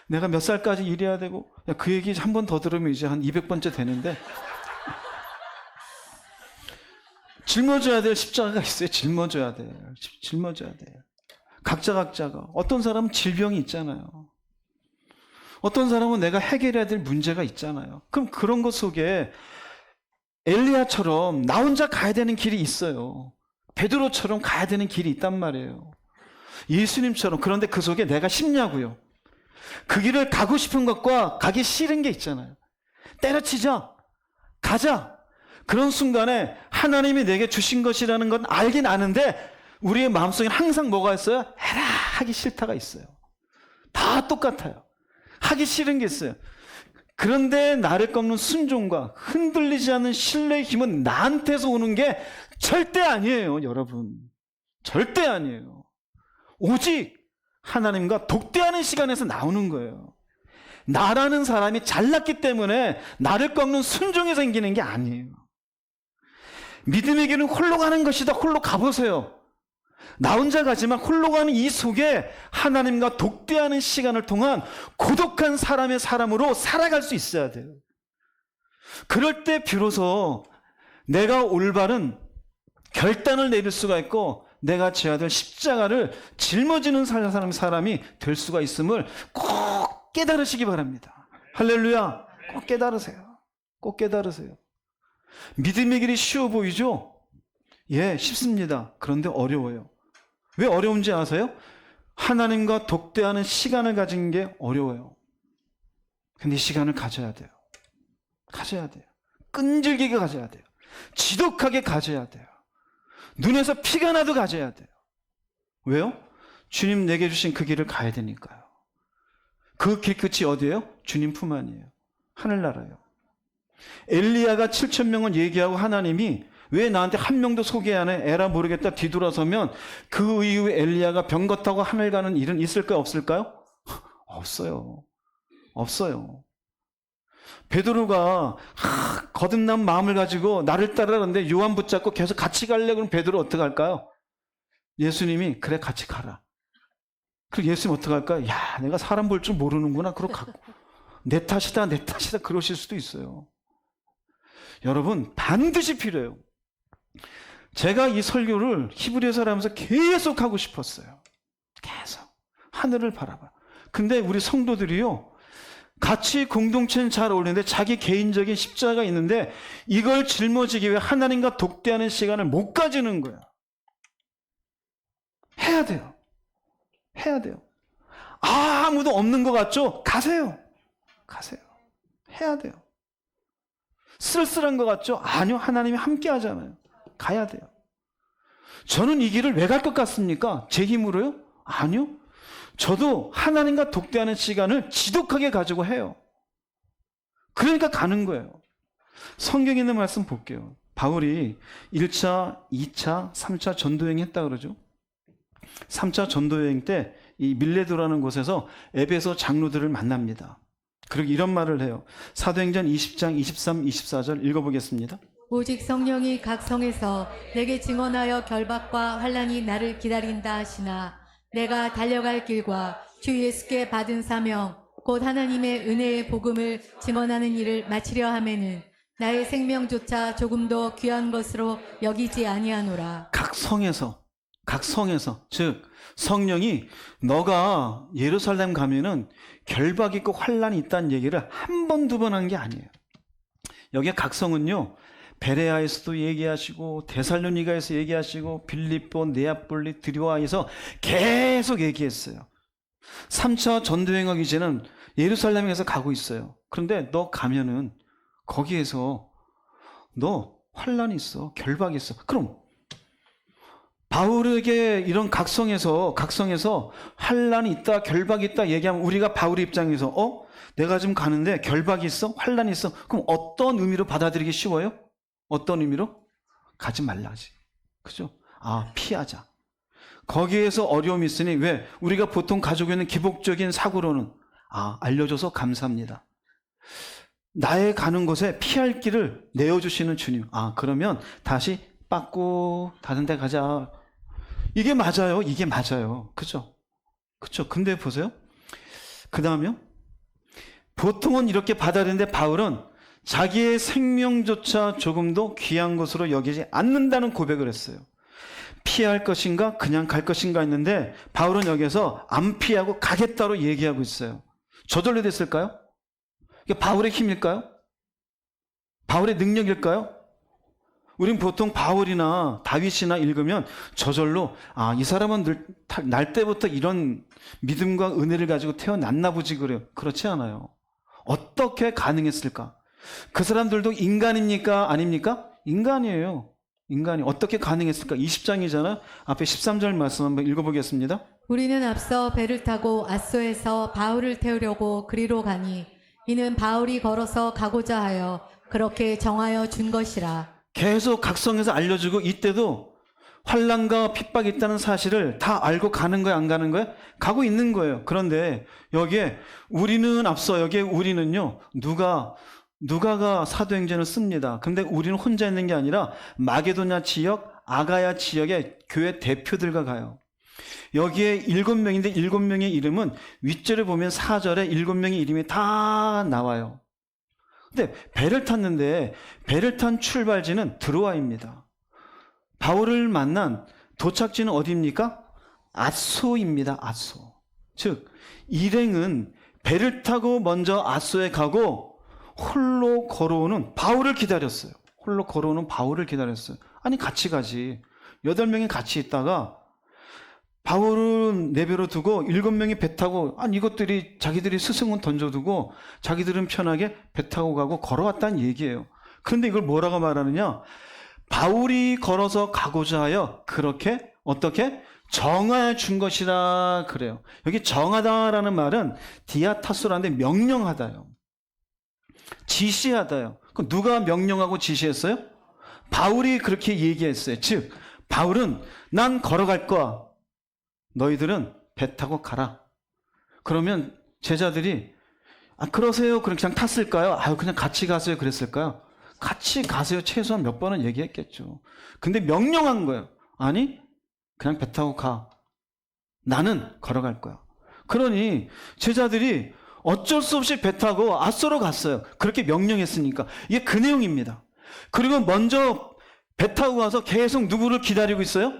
내가 몇 살까지 일해야 되고, 그 얘기 한 번 더 들으면 이제 한 200번째 되는데, 짊어져야 될 십자가가 있어요. 짊어져야 돼요. 짊어져야 돼요. 각자가. 어떤 사람은 질병이 있잖아요. 어떤 사람은 내가 해결해야 될 문제가 있잖아요. 그럼 그런 것 속에 엘리야처럼 나 혼자 가야 되는 길이 있어요. 베드로처럼 가야 되는 길이 있단 말이에요. 예수님처럼. 그런데 그 속에 내가 쉽냐고요. 그 길을 가고 싶은 것과 가기 싫은 게 있잖아요. 때려치자. 가자. 그런 순간에 하나님이 내게 주신 것이라는 건 알긴 아는데 우리의 마음속에 항상 뭐가 있어요? 에라 하기 싫다가 있어요. 다 똑같아요. 하기 싫은 게 있어요. 그런데 나를 꺾는 순종과 흔들리지 않는 신뢰의 힘은 나한테서 오는 게 절대 아니에요, 여러분. 절대 아니에요. 오직 하나님과 독대하는 시간에서 나오는 거예요. 나라는 사람이 잘났기 때문에 나를 꺾는 순종이 생기는 게 아니에요. 믿음의 길은 홀로 가는 것이다. 홀로 가보세요. 나 혼자 가지만 홀로 가는 이 속에 하나님과 독대하는 시간을 통한 고독한 사람의 사람으로 살아갈 수 있어야 돼요. 그럴 때 비로소 내가 올바른 결단을 내릴 수가 있고 내가 져야 될 십자가를 짊어지는 사람이 될 수가 있음을 꼭 깨달으시기 바랍니다. 할렐루야. 꼭 깨달으세요. 꼭 깨달으세요. 믿음의 길이 쉬워 보이죠? 예, 쉽습니다. 그런데 어려워요. 왜 어려운지 아세요? 하나님과 독대하는 시간을 가진 게 어려워요. 근데 이 시간을 가져야 돼요. 가져야 돼요. 끈질기게 가져야 돼요. 지독하게 가져야 돼요. 눈에서 피가 나도 가져야 돼요. 왜요? 주님 내게 주신 그 길을 가야 되니까요. 그 길 끝이 어디예요? 주님 품 안이에요. 하늘나라예요. 엘리야가 7,000명을 얘기하고 하나님이 왜 나한테 한 명도 소개 안 해? 에라 모르겠다 뒤돌아서면 그 이후에 엘리야가 병거 타고 하늘 가는 일은 있을까요? 없을까요? 없어요. 없어요. 베드로가 거듭난 마음을 가지고 나를 따르는데 요한 붙잡고 계속 같이 가려고 하면 베드로 어떻게 할까요? 예수님이 그래 같이 가라. 그리고 예수님 어떻게 할까요? 야 내가 사람 볼 줄 모르는구나. 그러고 갖고 내 탓이다 그러실 수도 있어요. 여러분 반드시 필요해요. 제가 이 설교를 히브리서를 하면서 계속 하고 싶었어요. 계속 하늘을 바라봐. 근데 우리 성도들이요 같이 공동체는 잘 어울리는데 자기 개인적인 십자가가 있는데 이걸 짊어지기 위해 하나님과 독대하는 시간을 못 가지는 거야. 해야 돼요. 해야 돼요. 아무도 없는 것 같죠? 가세요. 가세요. 해야 돼요. 쓸쓸한 것 같죠? 아니요. 하나님이 함께 하잖아요. 가야 돼요. 저는 이 길을 왜 갈 것 같습니까? 제 힘으로요? 아니요. 저도 하나님과 독대하는 시간을 지독하게 가지고 해요. 그러니까 가는 거예요. 성경에 있는 말씀 볼게요. 바울이 1차, 2차, 3차 전도여행 했다 그러죠. 3차 전도여행 때 이 밀레도라는 곳에서 에베소 장로들을 만납니다. 그리고 이런 말을 해요. 사도행전 20장 23, 24절 읽어보겠습니다. 오직 성령이 각 성에서 내게 증언하여 결박과 환난이 나를 기다린다 하시나 내가 달려갈 길과 주 예수께 받은 사명 곧 하나님의 은혜의 복음을 증언하는 일을 마치려 하면은 나의 생명조차 조금도 귀한 것으로 여기지 아니하노라. 각 성에서 즉 성령이 너가 예루살렘 가면은 결박 있고 환란이 있다는 얘기를 한 번, 두 번 한 게 아니에요. 여기에 각 성은요 베레아에서도 얘기하시고 데살로니가에서 얘기하시고 빌립보, 네아폴리, 드리와에서 계속 얘기했어요. 3차 전도여행하기 전에는 예루살렘에서 가고 있어요. 그런데 너 가면은 거기에서 너 환란이 있어, 결박이 있어. 그럼 바울에게 이런 각성에서 환란이 있다, 결박이 있다 얘기하면 우리가 바울의 입장에서 내가 지금 가는데 결박이 있어? 환란이 있어? 그럼 어떤 의미로 받아들이기 쉬워요? 어떤 의미로? 가지 말라지. 그죠? 피하자. 거기에서 어려움이 있으니 왜? 우리가 보통 가지고 있는 기복적인 사고로는 알려줘서 감사합니다. 나의 가는 곳에 피할 길을 내어주시는 주님. 그러면 다시 빠꾸 다른 데 가자. 이게 맞아요. 이게 맞아요. 그죠? 그죠? 근데 보세요. 그 다음에요. 보통은 이렇게 받아들이는데 바울은 자기의 생명조차 조금도 귀한 것으로 여기지 않는다는 고백을 했어요. 피할 것인가 그냥 갈 것인가 했는데 바울은 여기서 안 피하고 가겠다로 얘기하고 있어요. 저절로 됐을까요? 이게 바울의 힘일까요? 바울의 능력일까요? 우린 보통 바울이나 다윗이나 읽으면 저절로 이 사람은 날 때부터 이런 믿음과 은혜를 가지고 태어났나 보지 그래요. 그렇지 않아요. 어떻게 가능했을까? 그 사람들도 인간입니까? 아닙니까? 인간이에요. 인간이 어떻게 가능했을까? 20장이잖아요. 앞에 13절 말씀 한번 읽어보겠습니다. 우리는 앞서 배를 타고 앗소에서 바울을 태우려고 그리로 가니 이는 바울이 걸어서 가고자 하여 그렇게 정하여 준 것이라. 계속 각성해서 알려주고 이때도 환난과 핍박이 있다는 사실을 다 알고 가는 거예요? 안 가는 거예요? 가고 있는 거예요. 그런데 여기에 우리는 앞서 여기에 우리는요. 누가가 사도행전을 씁니다. 근데 우리는 혼자 있는 게 아니라 마게도냐 지역, 아가야 지역의 교회 대표들과 가요. 여기에 7명인데 7명의 이름은 윗절에 보면 4절에 7명의 이름이 다 나와요. 근데 배를 탔는데 배를 탄 출발지는 드로아입니다. 바울을 만난 도착지는 어디입니까? 앗소입니다. 앗소. 즉 일행은 배를 타고 먼저 앗소에 가고 홀로 걸어오는 바울을 기다렸어요. 홀로 걸어오는 바울을 기다렸어요. 아니 같이 가지. 8명이 같이 있다가 바울은 내버려 두고 7명이 배 타고 이것들이 자기들이 스승은 던져두고 자기들은 편하게 배 타고 가고 걸어왔다는 얘기예요. 그런데 이걸 뭐라고 말하느냐? 바울이 걸어서 가고자 하여 그렇게 어떻게? 정하여 준 것이라 그래요. 여기 정하다라는 말은 디아타소라는데 명령하다요. 지시하다요. 그럼 누가 명령하고 지시했어요? 바울이 그렇게 얘기했어요. 즉 바울은 난 걸어갈 거야. 너희들은 배 타고 가라. 그러면 제자들이 그러세요. 그럼 그냥 탔을까요? 그냥 같이 가세요. 그랬을까요? 같이 가세요. 최소한 몇 번은 얘기했겠죠. 근데 명령한 거예요. 아니 그냥 배 타고 가. 나는 걸어갈 거야. 그러니 제자들이 어쩔 수 없이 배 타고 앗소로 갔어요. 그렇게 명령했으니까. 이게 그 내용입니다. 그리고 먼저 배 타고 가서 계속 누구를 기다리고 있어요?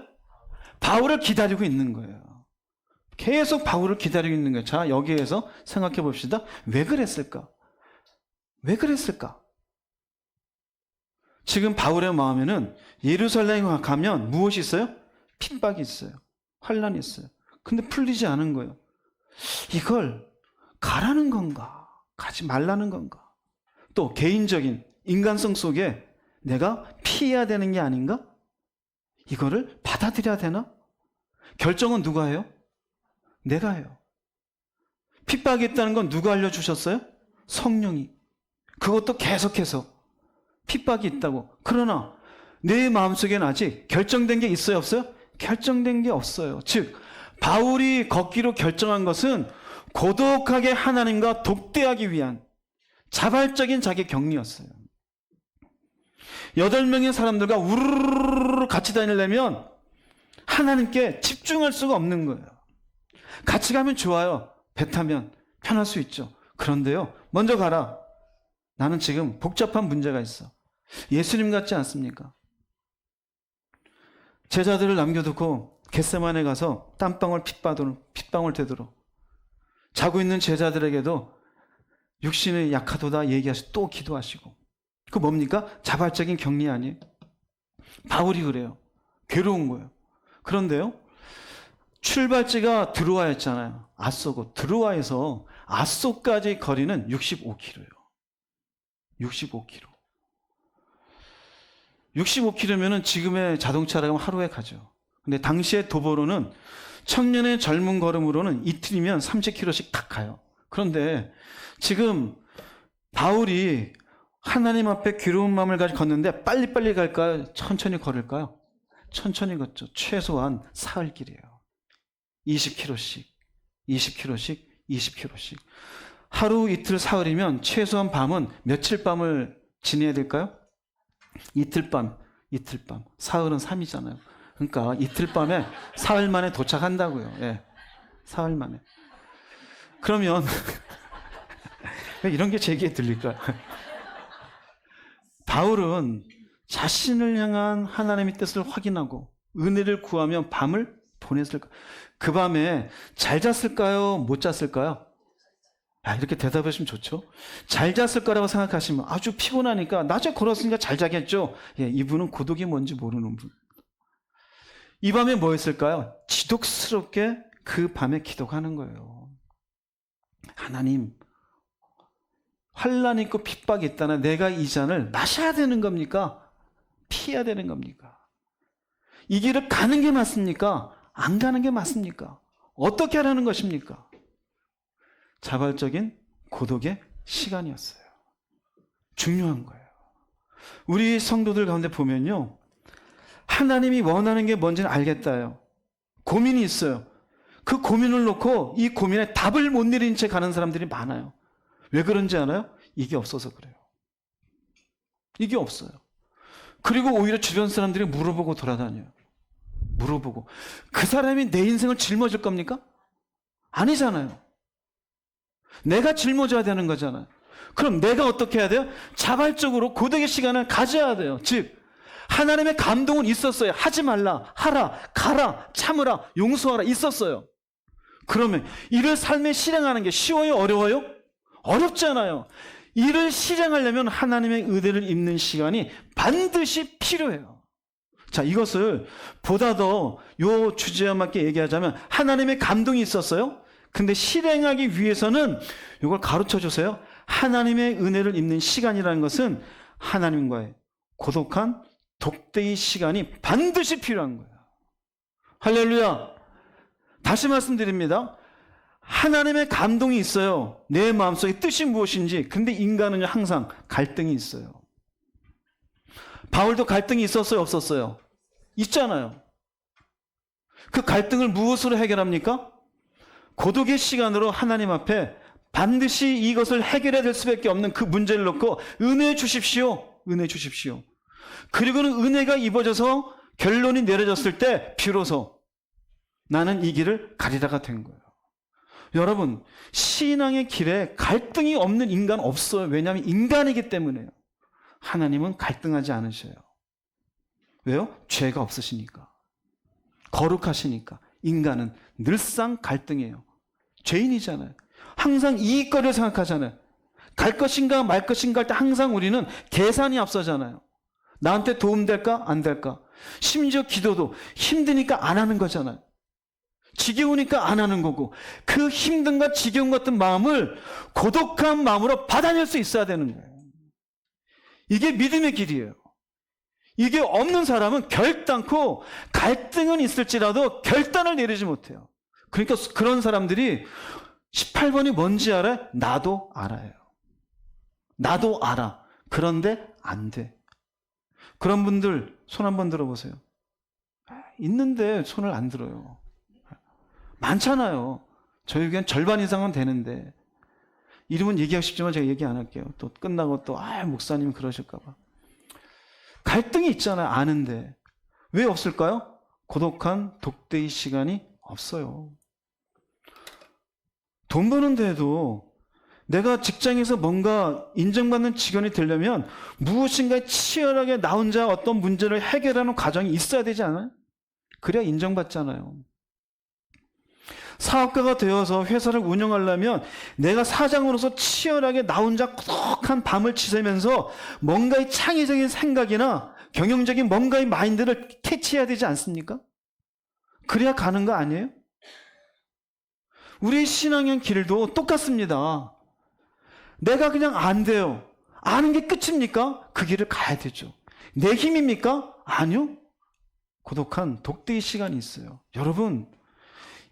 바울을 기다리고 있는 거예요. 계속 바울을 기다리고 있는 거예요. 자, 여기에서 생각해 봅시다. 왜 그랬을까? 왜 그랬을까? 지금 바울의 마음에는 예루살렘에 가면 무엇이 있어요? 핍박이 있어요. 환란이 있어요. 근데 풀리지 않은 거예요. 이걸 가라는 건가? 가지 말라는 건가? 또 개인적인 인간성 속에 내가 피해야 되는 게 아닌가? 이거를 받아들여야 되나? 결정은 누가 해요? 내가 해요. 핍박이 있다는 건 누가 알려주셨어요? 성령이. 그것도 계속해서 핍박이 있다고. 그러나 내 마음속에는 아직 결정된 게 있어요? 없어요? 결정된 게 없어요. 즉 바울이 걷기로 결정한 것은 고독하게 하나님과 독대하기 위한 자발적인 자기 격리였어요. 8명의 사람들과 우르르르 같이 다니려면 하나님께 집중할 수가 없는 거예요. 같이 가면 좋아요. 배 타면 편할 수 있죠. 그런데요, 먼저 가라. 나는 지금 복잡한 문제가 있어. 예수님 같지 않습니까? 제자들을 남겨두고 겟세마네 가서 땀방울 핏방울 되도록 자고 있는 제자들에게도 육신의 약하도다 얘기하시고 또 기도하시고. 그 뭡니까? 자발적인 격리 아니에요? 바울이 그래요. 괴로운 거예요. 그런데요, 출발지가 드로아였잖아요. 앗소고 드로아에서 앗소까지 거리는 65km예요. 65km. 65km면은 지금의 자동차라면 하루에 가죠. 근데 당시의 도보로는 청년의 젊은 걸음으로는 이틀이면 30km씩 딱 가요. 그런데 지금 바울이 하나님 앞에 괴로운 마음을 가지고 걷는데 빨리빨리 갈까요? 천천히 걸을까요? 천천히 걷죠. 최소한 사흘 길이에요. 20km씩, 20km씩, 20km씩. 하루 이틀 사흘이면 최소한 밤은 며칠 밤을 지내야 될까요? 이틀 밤. 사흘은 3이잖아요. 그러니까 이틀 밤에 사흘 만에 도착한다고요. 예. 사흘 만에. 그러면 왜 이런 게 제게 들릴까요? 바울은 자신을 향한 하나님의 뜻을 확인하고 은혜를 구하며 밤을 보냈을까? 그 밤에 잘 잤을까요? 못 잤을까요? 이렇게 대답하시면 좋죠. 잘 잤을 거라고 생각하시면 아주 피곤하니까 낮에 걸었으니까 잘 자겠죠. 예, 이분은 고독이 뭔지 모르는 분. 이 밤에 뭐 했을까요? 지독스럽게 그 밤에 기도하는 거예요. 하나님, 환난 있고 핍박이 있다나 내가 이 잔을 마셔야 되는 겁니까? 피해야 되는 겁니까? 이 길을 가는 게 맞습니까? 안 가는 게 맞습니까? 어떻게 하라는 것입니까? 자발적인 고독의 시간이었어요. 중요한 거예요. 우리 성도들 가운데 보면요, 하나님이 원하는 게 뭔지는 알겠다요. 고민이 있어요. 그 고민을 놓고 이 고민에 답을 못 내린 채 가는 사람들이 많아요. 왜 그런지 아나요? 이게 없어서 그래요. 이게 없어요. 그리고 오히려 주변 사람들이 물어보고 돌아다녀요. 물어보고. 그 사람이 내 인생을 짊어질 겁니까? 아니잖아요. 내가 짊어져야 되는 거잖아요. 그럼 내가 어떻게 해야 돼요? 자발적으로 고독의 시간을 가져야 돼요. 즉 하나님의 감동은 있었어요. 하지 말라, 하라, 가라, 참으라, 용서하라 있었어요. 그러면 이를 삶에 실행하는 게 쉬워요? 어려워요? 어렵잖아요. 이를 실행하려면 하나님의 은혜를 입는 시간이 반드시 필요해요. 자, 이것을 보다 더 요 주제와 맞게 얘기하자면 하나님의 감동이 있었어요. 근데 실행하기 위해서는 이걸 가르쳐 주세요. 하나님의 은혜를 입는 시간이라는 것은 하나님과의 고독한 독대의 시간이 반드시 필요한 거예요. 할렐루야. 다시 말씀드립니다. 하나님의 감동이 있어요. 내 마음속에 뜻이 무엇인지. 근데 인간은 항상 갈등이 있어요. 바울도 갈등이 있었어요? 없었어요? 있잖아요. 그 갈등을 무엇으로 해결합니까? 고독의 시간으로 하나님 앞에 반드시 이것을 해결해야 될 수밖에 없는 그 문제를 놓고 은혜 주십시오. 은혜 주십시오. 그리고는 은혜가 입어져서 결론이 내려졌을 때 비로소 나는 이 길을 가리라가 된 거예요. 여러분, 신앙의 길에 갈등이 없는 인간 없어요. 왜냐하면 인간이기 때문에요. 하나님은 갈등하지 않으셔요. 왜요? 죄가 없으시니까. 거룩하시니까. 인간은 늘상 갈등이에요. 죄인이잖아요. 항상 이익거리를 생각하잖아요. 갈 것인가 말 것인가 할 때 항상 우리는 계산이 앞서잖아요. 나한테 도움될까 안 될까. 심지어 기도도 힘드니까 안 하는 거잖아요. 지겨우니까 안 하는 거고, 그 힘든가 지겨운 같은 마음을 고독한 마음으로 받아낼 수 있어야 되는 거예요. 이게 믿음의 길이에요. 이게 없는 사람은 결단코 갈등은 있을지라도 결단을 내리지 못해요. 그러니까 그런 사람들이 18번이 뭔지 알아요? 나도 알아요. 나도 알아. 그런데 안 돼. 그런 분들 손 한번 들어보세요. 있는데 손을 안 들어요. 많잖아요. 저희 의견 절반 이상은 되는데. 이름은 얘기하고 싶지만 제가 얘기 안 할게요. 또 끝나고 또 목사님 그러실까 봐. 갈등이 있잖아요. 아는데. 왜 없을까요? 고독한 독대의 시간이 없어요. 돈 버는데도 내가 직장에서 뭔가 인정받는 직원이 되려면 무엇인가 치열하게 나 혼자 어떤 문제를 해결하는 과정이 있어야 되지 않아요? 그래야 인정받잖아요. 사업가가 되어서 회사를 운영하려면 내가 사장으로서 치열하게 나 혼자 고독한 밤을 지새면서 뭔가의 창의적인 생각이나 경영적인 뭔가의 마인드를 캐치해야 되지 않습니까? 그래야 가는 거 아니에요? 우리의 신앙의 길도 똑같습니다. 내가 그냥 안 돼요. 아는 게 끝입니까? 그 길을 가야 되죠. 내 힘입니까? 아니요. 고독한 독대의 시간이 있어요. 여러분,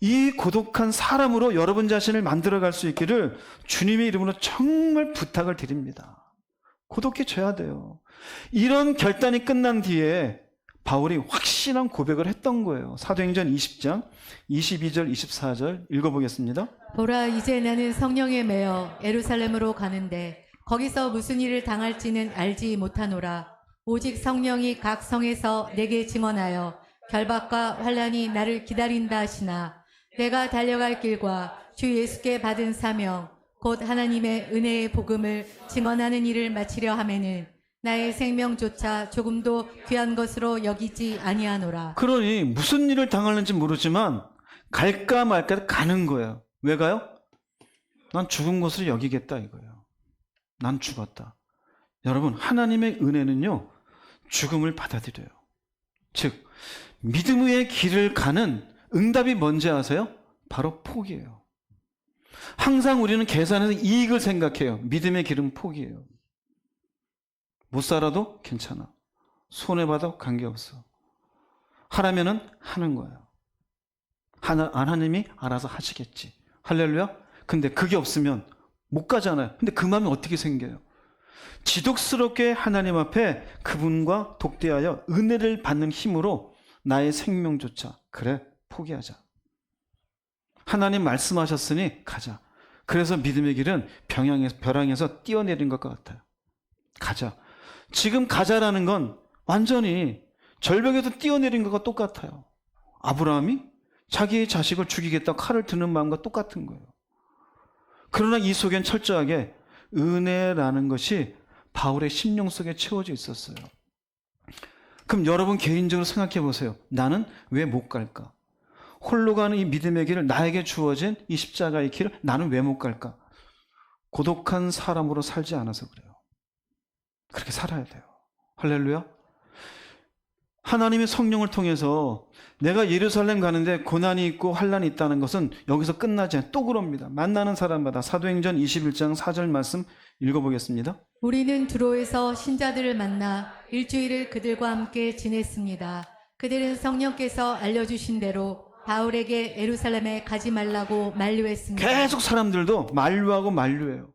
이 고독한 사람으로 여러분 자신을 만들어갈 수 있기를 주님의 이름으로 정말 부탁을 드립니다. 고독해져야 돼요. 이런 결단이 끝난 뒤에 바울이 확실한 고백을 했던 거예요. 사도행전 20장 22절 24절 읽어보겠습니다. 보라, 이제 나는 성령에 매여 예루살렘으로 가는데 거기서 무슨 일을 당할지는 알지 못하노라. 오직 성령이 각 성에서 내게 증언하여 결박과 환난이 나를 기다린다 하시나 내가 달려갈 길과 주 예수께 받은 사명 곧 하나님의 은혜의 복음을 증언하는 일을 마치려 하면은 나의 생명조차 조금도 귀한 것으로 여기지 아니하노라. 그러니 무슨 일을 당하는지 모르지만 갈까 말까 가는 거예요. 왜 가요? 난 죽은 것으로 여기겠다 이거예요. 난 죽었다. 여러분, 하나님의 은혜는요, 죽음을 받아들여요. 즉, 믿음의 길을 가는 응답이 뭔지 아세요? 바로 포기예요. 항상 우리는 계산해서 이익을 생각해요. 믿음의 길은 포기예요. 못 살아도 괜찮아. 손해봐도 관계없어. 하라면은 하는 거예요. 하나님이 알아서 하시겠지. 할렐루야. 근데 그게 없으면 못 가잖아요. 근데 그 마음이 어떻게 생겨요? 지독스럽게 하나님 앞에 그분과 독대하여 은혜를 받는 힘으로 나의 생명조차, 그래, 포기하자. 하나님 말씀하셨으니 가자. 그래서 믿음의 길은 벼랑에서 뛰어내린 것 같아요. 가자. 지금 가자라는 건 완전히 절벽에서 뛰어내린 것과 똑같아요. 아브라함이 자기의 자식을 죽이겠다고 칼을 드는 마음과 똑같은 거예요. 그러나 이 속엔 철저하게 은혜라는 것이 바울의 심령 속에 채워져 있었어요. 그럼 여러분 개인적으로 생각해 보세요. 나는 왜 못 갈까? 홀로 가는 이 믿음의 길을, 나에게 주어진 이 십자가의 길을 나는 왜 못 갈까? 고독한 사람으로 살지 않아서 그래요. 그렇게 살아야 돼요. 할렐루야. 하나님의 성령을 통해서 내가 예루살렘 가는데 고난이 있고 환난이 있다는 것은 여기서 끝나지 않아요. 또 그럽니다. 만나는 사람마다. 사도행전 21장 4절 말씀 읽어보겠습니다. 우리는 두로에서 신자들을 만나 일주일을 그들과 함께 지냈습니다. 그들은 성령께서 알려주신 대로 바울에게 예루살렘에 가지 말라고 만류했습니다. 계속 사람들도 만류하고 만류해요.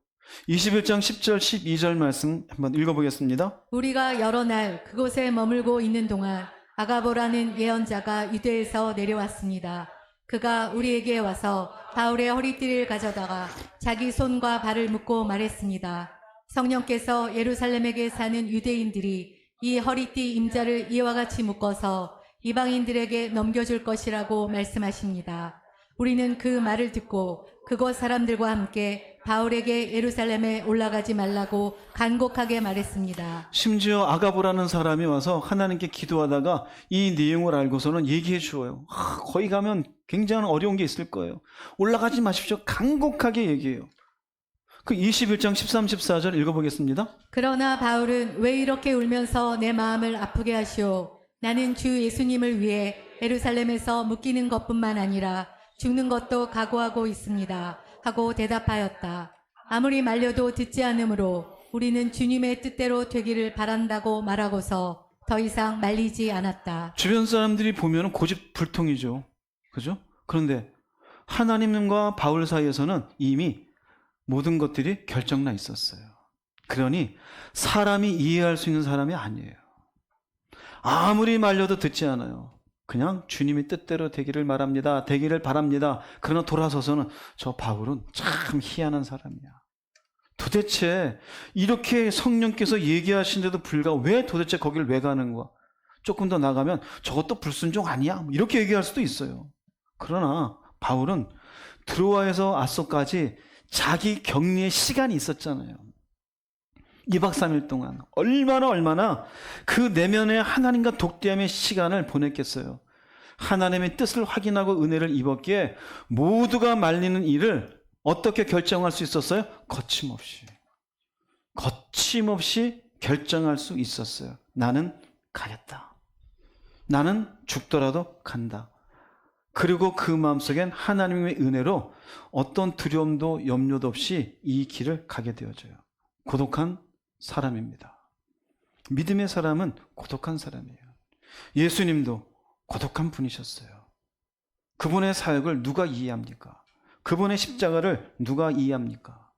21장 10절 12절 말씀 한번 읽어보겠습니다. 우리가 여러 날 그곳에 머물고 있는 동안 아가보라는 예언자가 유대에서 내려왔습니다. 그가 우리에게 와서 바울의 허리띠를 가져다가 자기 손과 발을 묶고 말했습니다. 성령께서 예루살렘에게 사는 유대인들이 이 허리띠 임자를 이와 같이 묶어서 이방인들에게 넘겨줄 것이라고 말씀하십니다. 우리는 그 말을 듣고 그곳 사람들과 함께 바울에게 예루살렘에 올라가지 말라고 간곡하게 말했습니다. 심지어 아가보라는 사람이 와서 하나님께 기도하다가 이 내용을 알고서는 얘기해 주어요. 거기 가면 굉장히 어려운 게 있을 거예요. 올라가지 마십시오. 간곡하게 얘기해요. 그 21장 13, 14절 읽어보겠습니다. 그러나 바울은 왜 이렇게 울면서 내 마음을 아프게 하시오? 나는 주 예수님을 위해 예루살렘에서 묶이는 것뿐만 아니라 죽는 것도 각오하고 있습니다. 하고 대답하였다. 아무리 말려도 듣지 않으므로 우리는 주님의 뜻대로 되기를 바란다고 말하고서 더 이상 말리지 않았다. 주변 사람들이 보면 고집불통이죠. 그죠? 그런데 하나님과 바울 사이에서는 이미 모든 것들이 결정나 있었어요. 그러니 사람이 이해할 수 있는 사람이 아니에요. 아무리 말려도 듣지 않아요. 그냥 주님의 뜻대로 되기를 바랍니다. 되기를 바랍니다. 그러나 돌아서서는 저 바울은 참 희한한 사람이야. 도대체 이렇게 성령께서 얘기하신데도 불구하고 왜 도대체 거길 왜 가는 거야? 조금 더 나가면 저것도 불순종 아니야? 이렇게 얘기할 수도 있어요. 그러나 바울은 드로아에서 아소까지 자기 격리의 시간이 있었잖아요. 2박 3일 동안 얼마나 그 내면의 하나님과 독대함의 시간을 보냈겠어요. 하나님의 뜻을 확인하고 은혜를 입었기에 모두가 말리는 일을 어떻게 결정할 수 있었어요? 거침없이 결정할 수 있었어요. 나는 가겠다. 나는 죽더라도 간다. 그리고 그 마음속엔 하나님의 은혜로 어떤 두려움도 염려도 없이 이 길을 가게 되어져요. 고독한 사람입니다. 믿음의 사람은 고독한 사람이에요. 예수님도 고독한 분이셨어요. 그분의 사역을 누가 이해합니까? 그분의 십자가를 누가 이해합니까?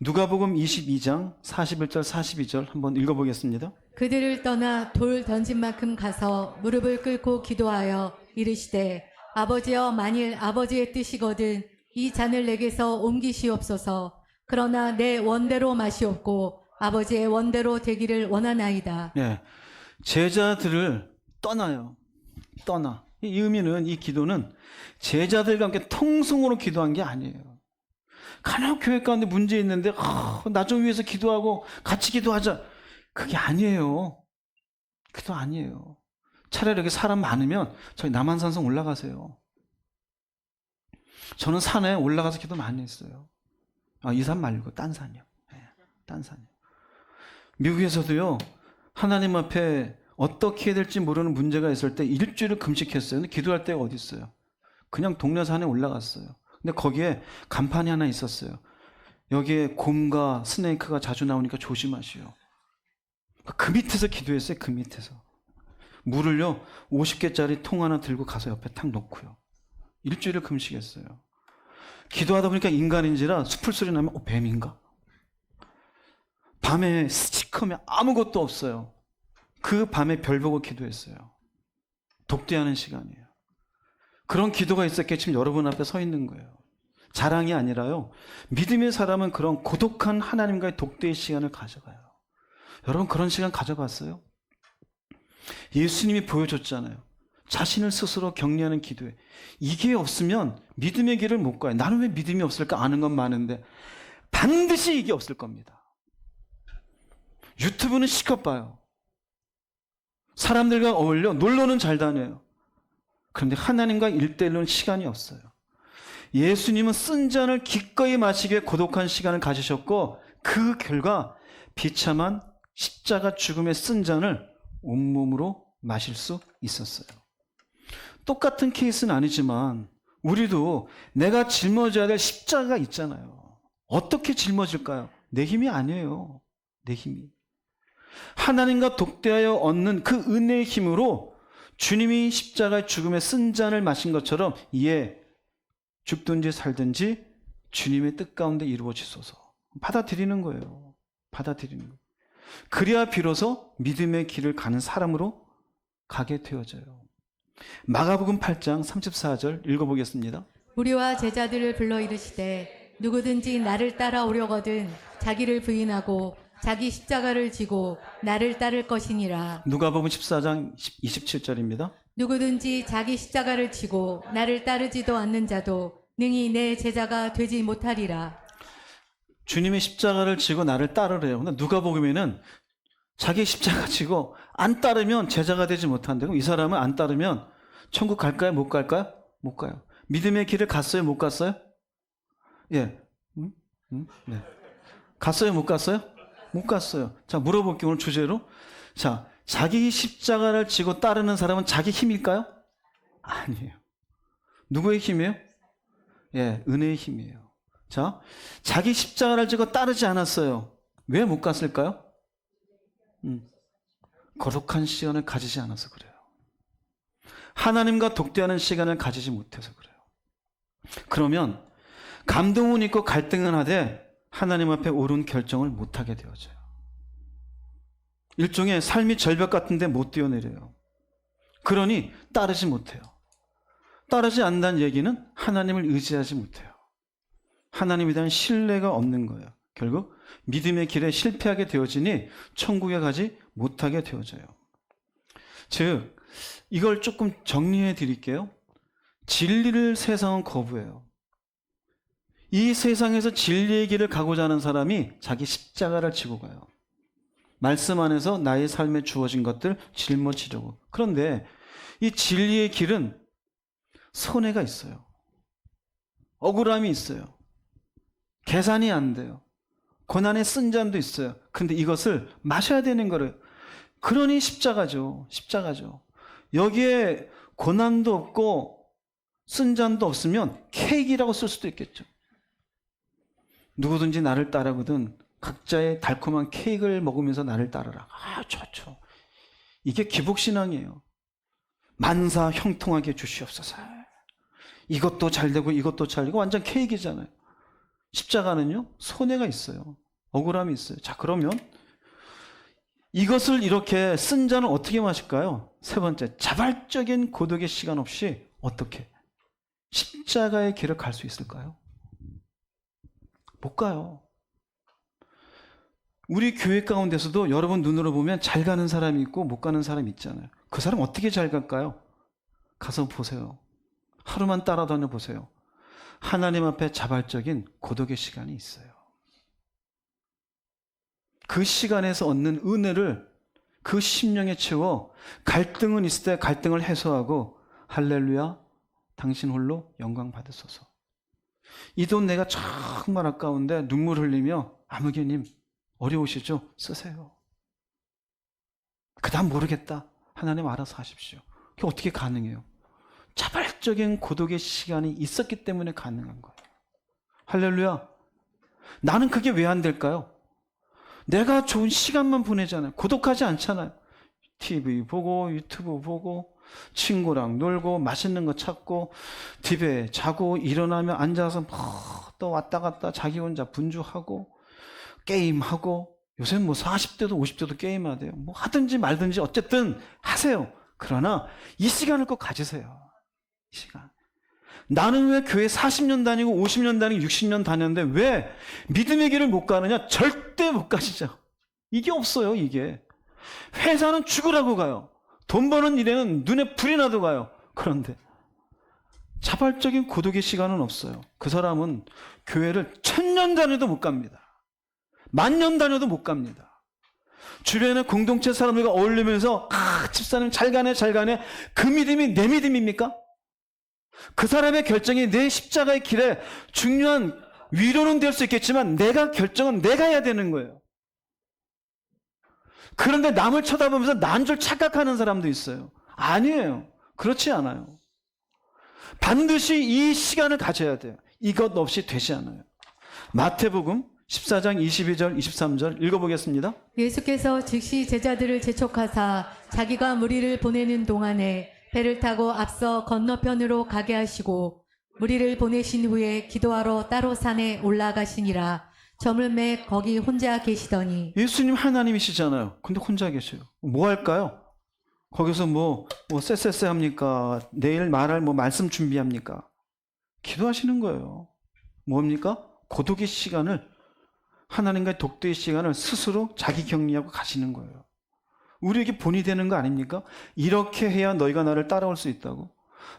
누가복음 22장 41절 42절 한번 읽어보겠습니다. 그들을 떠나 돌 던진 만큼 가서 무릎을 꿇고 기도하여 이르시되 아버지여 만일 아버지의 뜻이거든 이 잔을 내게서 옮기시옵소서. 그러나 내 원대로 마시옵고 아버지의 원대로 되기를 원하나이다. 예, 제자들을 떠나요. 떠나. 이 의미는, 이 기도는 제자들과 함께 통성으로 기도한 게 아니에요. 간혹 교회 가운데 문제 있는데 나 좀 위해서 기도하고 같이 기도하자. 그게 아니에요. 그도 아니에요. 차라리 이렇게 사람 많으면 저희 남한산성 올라가세요. 저는 산에 올라가서 기도 많이 했어요. 이 산 말고 딴 산이요. 네, 딴 산이요. 미국에서도요, 하나님 앞에 어떻게 해야 될지 모르는 문제가 있을 때 일주일을 금식했어요. 근데 기도할 데가 어디 있어요? 그냥 동네 산에 올라갔어요. 근데 거기에 간판이 하나 있었어요. 여기에 곰과 스네이크가 자주 나오니까 조심하시오. 그 밑에서 기도했어요. 그 밑에서. 물을요 50개짜리 통 하나 들고 가서 옆에 탁 놓고요. 일주일을 금식했어요. 기도하다 보니까 인간인지라 수풀 소리 나면 뱀인가? 밤에 스치커면 아무것도 없어요. 그 밤에 별 보고 기도했어요. 독대하는 시간이에요. 그런 기도가 있었기에 지금 여러분 앞에 서 있는 거예요. 자랑이 아니라요, 믿음의 사람은 그런 고독한 하나님과의 독대의 시간을 가져가요. 여러분 그런 시간 가져봤어요? 예수님이 보여줬잖아요. 자신을 스스로 격려하는 기도에. 이게 없으면 믿음의 길을 못 가요. 나는 왜 믿음이 없을까? 아는 건 많은데 반드시 이게 없을 겁니다. 유튜브는 시컷 봐요. 사람들과 어울려 놀러는 잘 다녀요. 그런데 하나님과 1:1로는 시간이 없어요. 예수님은 쓴 잔을 기꺼이 마시기에 고독한 시간을 가지셨고 그 결과 비참한 십자가 죽음의 쓴 잔을 온몸으로 마실 수 있었어요. 똑같은 케이스는 아니지만 우리도 내가 짊어져야 될 십자가가 있잖아요. 어떻게 짊어질까요? 내 힘이 아니에요. 내 힘이. 하나님과 독대하여 얻는 그 은혜의 힘으로 주님이 십자가의 죽음의 쓴 잔을 마신 것처럼 이에 죽든지 살든지 주님의 뜻 가운데 이루어지소서. 받아들이는 거예요. 받아들이는 거예요. 그래야 비로소 믿음의 길을 가는 사람으로 가게 되어져요. 마가복음 8장 34절 읽어보겠습니다. 우리와 제자들을 불러 이르시되 누구든지 나를 따라오려거든 자기를 부인하고 자기 십자가를 지고 나를 따를 것이니라. 누가복음 14장 27절입니다. 누구든지 자기 십자가를 지고 나를 따르지도 않는 자도 능히 내 제자가 되지 못하리라. 주님의 십자가를 지고 나를 따르래요. 근데 누가복음에는 자기 십자가 지고 안 따르면 제자가 되지 못한대. 그럼 이 사람은 안 따르면 천국 갈까요? 못 갈까요? 못 가요. 믿음의 길을 갔어요? 못 갔어요? 예. 네. 갔어요? 못 갔어요? 못 갔어요. 자, 물어볼게요. 오늘 주제로. 자, 자기 십자가를 지고 따르는 사람은 자기 힘일까요? 아니에요. 누구의 힘이에요? 예, 은혜의 힘이에요. 자, 자기 십자가를 지고 따르지 않았어요. 왜 못 갔을까요? 거룩한 시간을 가지지 않아서 그래요. 하나님과 독대하는 시간을 가지지 못해서 그래요. 그러면 감동은 있고 갈등은 하되 하나님 앞에 옳은 결정을 못하게 되어져요. 일종의 삶이 절벽 같은데 못 뛰어내려요. 그러니 따르지 못해요. 따르지 않는다는 얘기는 하나님을 의지하지 못해요. 하나님에 대한 신뢰가 없는 거예요. 결국 믿음의 길에 실패하게 되어지니 천국에 가지 못하게 되어져요. 즉, 이걸 조금 정리해 드릴게요. 진리를 세상은 거부해요. 이 세상에서 진리의 길을 가고자 하는 사람이 자기 십자가를 지고 가요. 말씀 안에서 나의 삶에 주어진 것들 짊어지려고. 그런데 이 진리의 길은 손해가 있어요. 억울함이 있어요. 계산이 안 돼요. 고난의 쓴 잔도 있어요. 근데 이것을 마셔야 되는 거예요. 그러니 십자가죠. 십자가죠. 여기에 고난도 없고 쓴 잔도 없으면 케이크라고 쓸 수도 있겠죠. 누구든지 나를 따르거든 각자의 달콤한 케이크를 먹으면서 나를 따르라. 좋죠. 이게 기복신앙이에요. 만사 형통하게 주시옵소서. 이것도 잘 되고 이것도 잘 되고 완전 케이크잖아요. 십자가는요, 손해가 있어요. 억울함이 있어요. 자, 그러면 이것을 이렇게 쓴 자는 어떻게 마실까요? 세 번째, 자발적인 고독의 시간 없이 어떻게 십자가의 길을 갈 수 있을까요? 못 가요. 우리 교회 가운데서도 여러분 눈으로 보면 잘 가는 사람이 있고 못 가는 사람이 있잖아요. 그 사람 어떻게 잘 갈까요? 가서 보세요. 하루만 따라다녀 보세요. 하나님 앞에 자발적인 고독의 시간이 있어요. 그 시간에서 얻는 은혜를 그 심령에 채워 갈등은 있을 때 갈등을 해소하고 할렐루야 당신 홀로 영광 받으소서. 이 돈 내가 정말 아까운데 눈물 흘리며 아무개님 어려우시죠? 쓰세요. 그 다음 모르겠다. 하나님 알아서 하십시오. 그게 어떻게 가능해요? 자발적인 고독의 시간이 있었기 때문에 가능한 거예요. 할렐루야. 나는 그게 왜 안 될까요? 내가 좋은 시간만 보내잖아요. 고독하지 않잖아요. TV 보고 유튜브 보고 친구랑 놀고 맛있는 거 찾고 집에 자고 일어나면 앉아서 또 왔다 갔다 자기 혼자 분주하고 게임하고 요새는 뭐 40대도 50대도 게임하대요. 뭐 하든지 말든지 어쨌든 하세요. 그러나 이 시간을 꼭 가지세요. 이 시간. 나는 왜 교회 40년 다니고 50년 다니고 60년 다녔는데 왜 믿음의 길을 못 가느냐? 절대 못 가시죠. 이게 없어요, 이게. 회사는 죽으라고 가요. 돈 버는 일에는 눈에 불이 나도 가요. 그런데 자발적인 고독의 시간은 없어요. 그 사람은 교회를 1000년 다녀도 못 갑니다. 10,000년 다녀도 못 갑니다. 주변의 공동체 사람들과 어울리면서 집사님 잘 가네 잘 가네. 그 믿음이 내 믿음입니까? 그 사람의 결정이 내 십자가의 길에 중요한 위로는 될 수 있겠지만 결정은 내가 해야 되는 거예요. 그런데 남을 쳐다보면서 난 줄 착각하는 사람도 있어요. 아니에요. 그렇지 않아요. 반드시 이 시간을 가져야 돼요. 이것 없이 되지 않아요. 마태복음 14장 22절 23절 읽어보겠습니다. 예수께서 즉시 제자들을 재촉하사 자기가 무리를 보내는 동안에 배를 타고 앞서 건너편으로 가게 하시고 무리를 보내신 후에 기도하러 따로 산에 올라가시니라. 저물매 거기 혼자 계시더니. 예수님 하나님이시잖아요. 근데 혼자 계셔요. 뭐 할까요? 거기서 뭐 쎄쎄쎄 합니까? 내일 말할 말씀 준비합니까? 기도하시는 거예요. 뭡니까? 고독의 시간을, 하나님과의 독도의 시간을 스스로 자기 격리하고 가시는 거예요. 우리에게 본이 되는 거 아닙니까? 이렇게 해야 너희가 나를 따라올 수 있다고.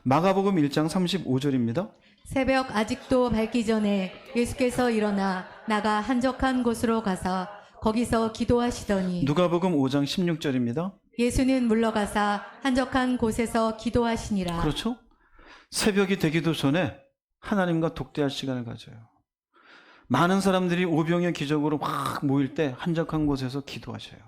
마가복음 1장 35절입니다. 새벽 아직도 밝기 전에 예수께서 일어나 나가 한적한 곳으로 가서 거기서 기도하시더니. 누가복음 5장 16절입니다. 예수는 물러가사 한적한 곳에서 기도하시니라. 그렇죠? 새벽이 되기도 전에 하나님과 독대할 시간을 가져요. 많은 사람들이 오병의 기적으로 막 모일 때 한적한 곳에서 기도하셔요.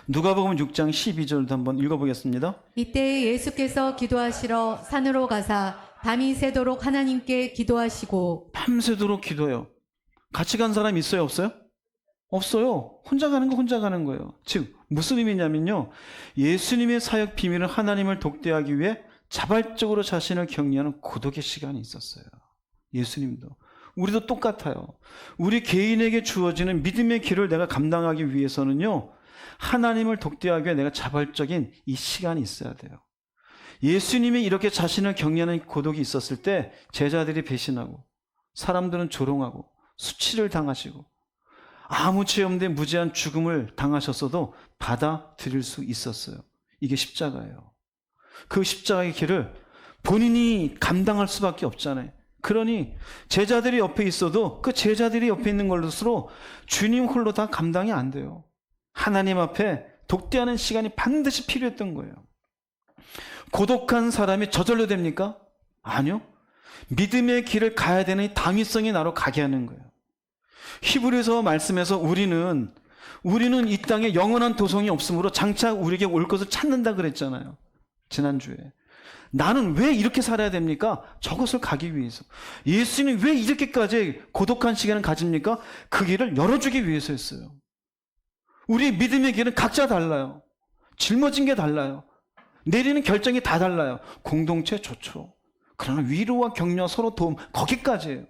누가복음 6장 12절도 한번 읽어보겠습니다. 이때 예수께서 기도하시러 산으로 가사 밤이 새도록 하나님께 기도하시고. 밤새도록 기도해요. 같이 간 사람 있어요, 없어요? 없어요. 혼자 가는 거 혼자 가는 거예요. 즉 무슨 의미냐면요, 예수님의 사역 비밀은 하나님을 독대하기 위해 자발적으로 자신을 격리하는 고독의 시간이 있었어요. 예수님도. 우리도 똑같아요. 우리 개인에게 주어지는 믿음의 길을 내가 감당하기 위해서는요, 하나님을 독대하기 위해 내가 자발적인 이 시간이 있어야 돼요. 예수님이 이렇게 자신을 격리하는 고독이 있었을 때 제자들이 배신하고 사람들은 조롱하고 수치를 당하시고 아무 죄 없는데 무지한 죽음을 당하셨어도 받아들일 수 있었어요. 이게 십자가예요. 그 십자가의 길을 본인이 감당할 수밖에 없잖아요. 그러니 제자들이 옆에 있어도 그 제자들이 옆에 있는 것으로 주님 홀로 다 감당이 안 돼요. 하나님 앞에 독대하는 시간이 반드시 필요했던 거예요. 고독한 사람이 저절로 됩니까? 아니요. 믿음의 길을 가야 되는 이 당위성이 나로 가게 하는 거예요. 히브리서 말씀에서 우리는 이 땅에 영원한 도성이 없으므로 장차 우리에게 올 것을 찾는다 그랬잖아요. 지난주에. 나는 왜 이렇게 살아야 됩니까? 저것을 가기 위해서. 예수님이 왜 이렇게까지 고독한 시간을 가집니까? 그 길을 열어주기 위해서였어요. 우리 믿음의 길은 각자 달라요. 짊어진 게 달라요. 내리는 결정이 다 달라요. 공동체 좋죠. 그러나 위로와 격려, 서로 도움, 거기까지예요.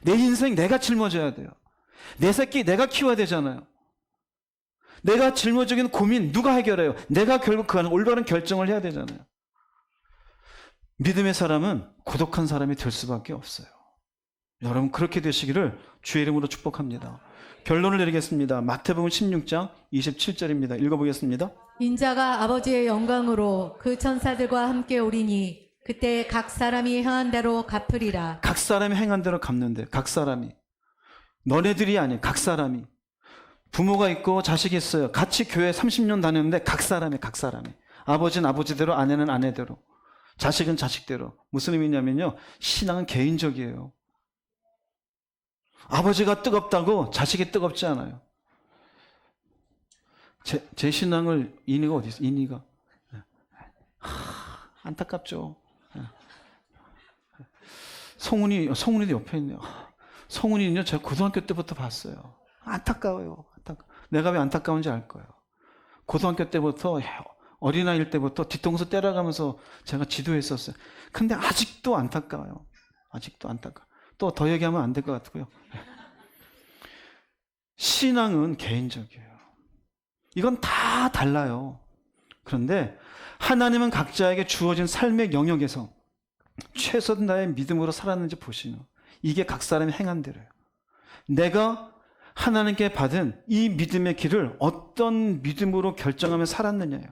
내 인생 내가 짊어져야 돼요. 내 새끼 내가 키워야 되잖아요. 내가 짊어지는 고민 누가 해결해요? 내가 결국 그 올바른 결정을 해야 되잖아요. 믿음의 사람은 고독한 사람이 될 수밖에 없어요. 여러분 그렇게 되시기를 주의 이름으로 축복합니다. 결론을 내리겠습니다. 마태복음 16장 27절입니다. 읽어보겠습니다. 인자가 아버지의 영광으로 그 천사들과 함께 오리니 그때 각 사람이 행한 대로 갚으리라. 각 사람이 행한 대로 갚는데, 각 사람이. 너네들이 아니에요. 각 사람이. 부모가 있고 자식이 있어요. 같이 교회 30년 다녔는데 각 사람이. 아버지는 아버지대로, 아내는 아내대로, 자식은 자식대로. 무슨 의미냐면요, 신앙은 개인적이에요. 아버지가 뜨겁다고 자식이 뜨겁지 않아요. 제 신앙을 인이가 어디 있어? 인이가 안타깝죠. 성훈이도 옆에 있네요. 성훈이는요, 제가 고등학교 때부터 봤어요. 안타까워요. 내가 왜 안타까운지 알 거예요. 고등학교 때부터, 어린아이일 때부터 뒤통수 때려가면서 제가 지도했었어요. 근데 아직도 안타까워요. 또 더 얘기하면 안 될 것 같고요. 신앙은 개인적이에요. 이건 다 달라요. 그런데 하나님은 각자에게 주어진 삶의 영역에서 최선 나의 믿음으로 살았는지 보시는, 이게 각 사람의 행한 대로예요. 내가 하나님께 받은 이 믿음의 길을 어떤 믿음으로 결정하며 살았느냐예요.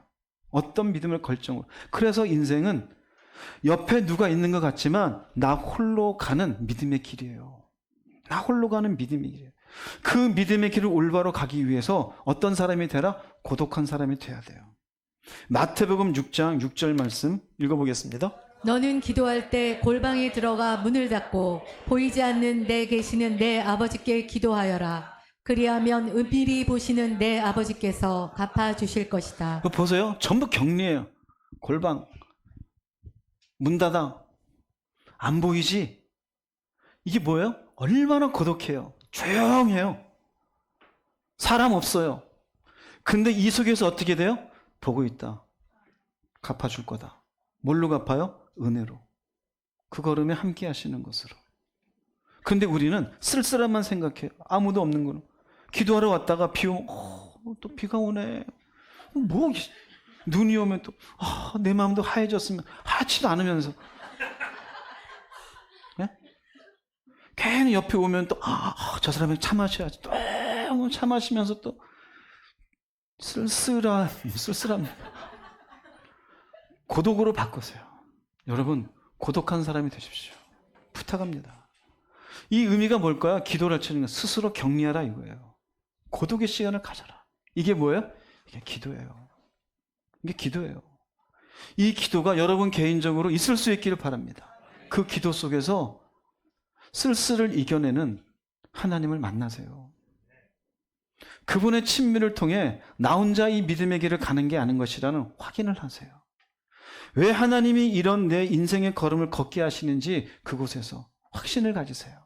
어떤 믿음을 결정으로. 그래서 인생은 옆에 누가 있는 것 같지만 나 홀로 가는 믿음의 길이에요. 나 홀로 가는 믿음의 길이에요. 그 믿음의 길을 올바로 가기 위해서 어떤 사람이 되라? 고독한 사람이 돼야 돼요. 마태복음 6장 6절 말씀 읽어보겠습니다. 너는 기도할 때 골방에 들어가 문을 닫고 보이지 않는 내 계시는 내 아버지께 기도하여라. 그리하면 은밀히 보시는 내 아버지께서 갚아주실 것이다. 그거 보세요. 전부 격리해요. 골방. 문 닫아. 안 보이지? 이게 뭐예요? 얼마나 고독해요. 조용해요. 사람 없어요. 근데 이 속에서 어떻게 돼요? 보고 있다. 갚아줄 거다. 뭘로 갚아요? 은혜로. 그 걸음에 함께 하시는 것으로. 근데 우리는 쓸쓸함만 생각해요. 아무도 없는 거로. 기도하러 왔다가 비 오면 또 비가 오네. 뭐 눈이 오면 또 내 마음도 하얘졌으면 하얗지도 않으면서. 네? 괜히 옆에 오면 또 저 사람이 차 마셔야지. 또 차 마시면서 또 쓸쓸함. 고독으로 바꾸세요. 여러분 고독한 사람이 되십시오. 부탁합니다. 이 의미가 뭘까요? 기도를 하는 건 스스로 격리하라 이거예요. 고독의 시간을 가져라. 이게 뭐예요? 이게 기도예요. 이 기도가 여러분 개인적으로 있을 수 있기를 바랍니다. 그 기도 속에서 쓸쓸을 이겨내는 하나님을 만나세요. 그분의 친밀을 통해 나 혼자 이 믿음의 길을 가는 게 아닌 것이라는 확인을 하세요. 왜 하나님이 이런 내 인생의 걸음을 걷게 하시는지 그곳에서 확신을 가지세요.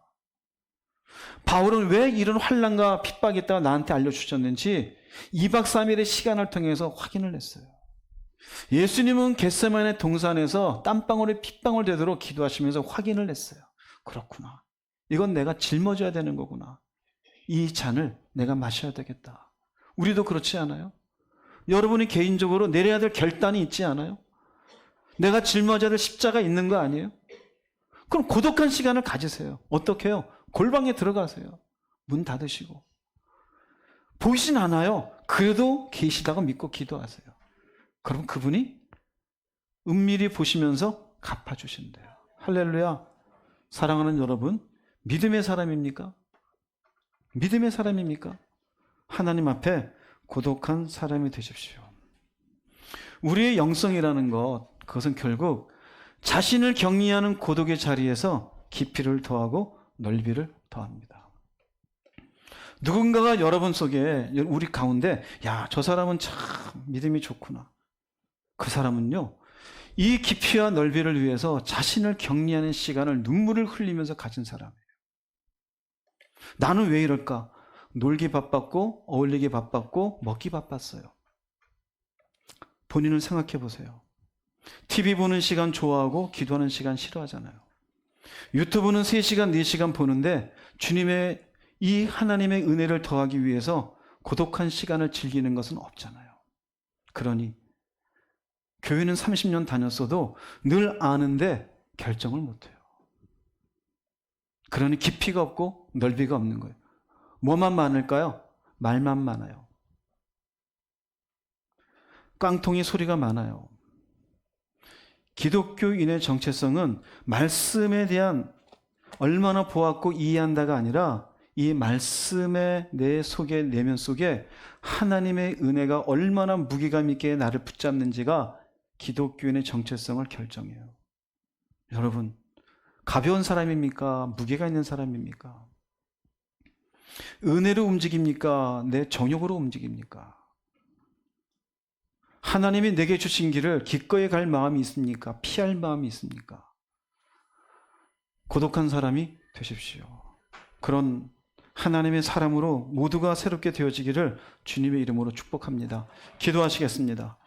바울은 왜 이런 환난과 핍박이 있다가 나한테 알려주셨는지 2박 3일의 시간을 통해서 확인을 했어요. 예수님은 겟세마네 동산에서 땀방울에 핏방울 되도록 기도하시면서 확인을 했어요. 그렇구나. 이건 내가 짊어져야 되는 거구나. 이 잔을 내가 마셔야 되겠다. 우리도 그렇지 않아요? 여러분이 개인적으로 내려야 될 결단이 있지 않아요? 내가 짊어져야 될 십자가 있는 거 아니에요? 그럼 고독한 시간을 가지세요. 어떻게 해요? 골방에 들어가세요. 문 닫으시고. 보이진 않아요. 그래도 계시다고 믿고 기도하세요. 그럼 그분이 은밀히 보시면서 갚아주신대요. 할렐루야. 사랑하는 여러분, 믿음의 사람입니까? 믿음의 사람입니까? 하나님 앞에 고독한 사람이 되십시오. 우리의 영성이라는 것, 그것은 결국 자신을 격리하는 고독의 자리에서 깊이를 더하고 넓이를 더합니다. 누군가가 여러분 속에, 우리 가운데, 야, 저 사람은 참 믿음이 좋구나. 그 사람은요, 이 깊이와 넓이를 위해서 자신을 격리하는 시간을 눈물을 흘리면서 가진 사람이에요. 나는 왜 이럴까? 놀기 바빴고, 어울리기 바빴고, 먹기 바빴어요. 본인을 생각해 보세요. TV 보는 시간 좋아하고 기도하는 시간 싫어하잖아요. 유튜브는 3시간, 4시간 보는데 주님의 이 하나님의 은혜를 더하기 위해서 고독한 시간을 즐기는 것은 없잖아요. 그러니 교회는 30년 다녔어도 늘 아는데 결정을 못해요. 그러니 깊이가 없고 넓이가 없는 거예요. 뭐만 많을까요? 말만 많아요. 깡통이 소리가 많아요. 기독교인의 정체성은 말씀에 대한 얼마나 보았고 이해한다가 아니라 이 말씀의 내 속에, 내면 속에 하나님의 은혜가 얼마나 무게감 있게 나를 붙잡는지가 기독교인의 정체성을 결정해요. 여러분, 가벼운 사람입니까? 무게가 있는 사람입니까? 은혜로 움직입니까? 내 정욕으로 움직입니까? 하나님이 내게 주신 길을 기꺼이 갈 마음이 있습니까? 피할 마음이 있습니까? 고독한 사람이 되십시오. 그런 하나님의 사람으로 모두가 새롭게 되어지기를 주님의 이름으로 축복합니다. 기도하시겠습니다.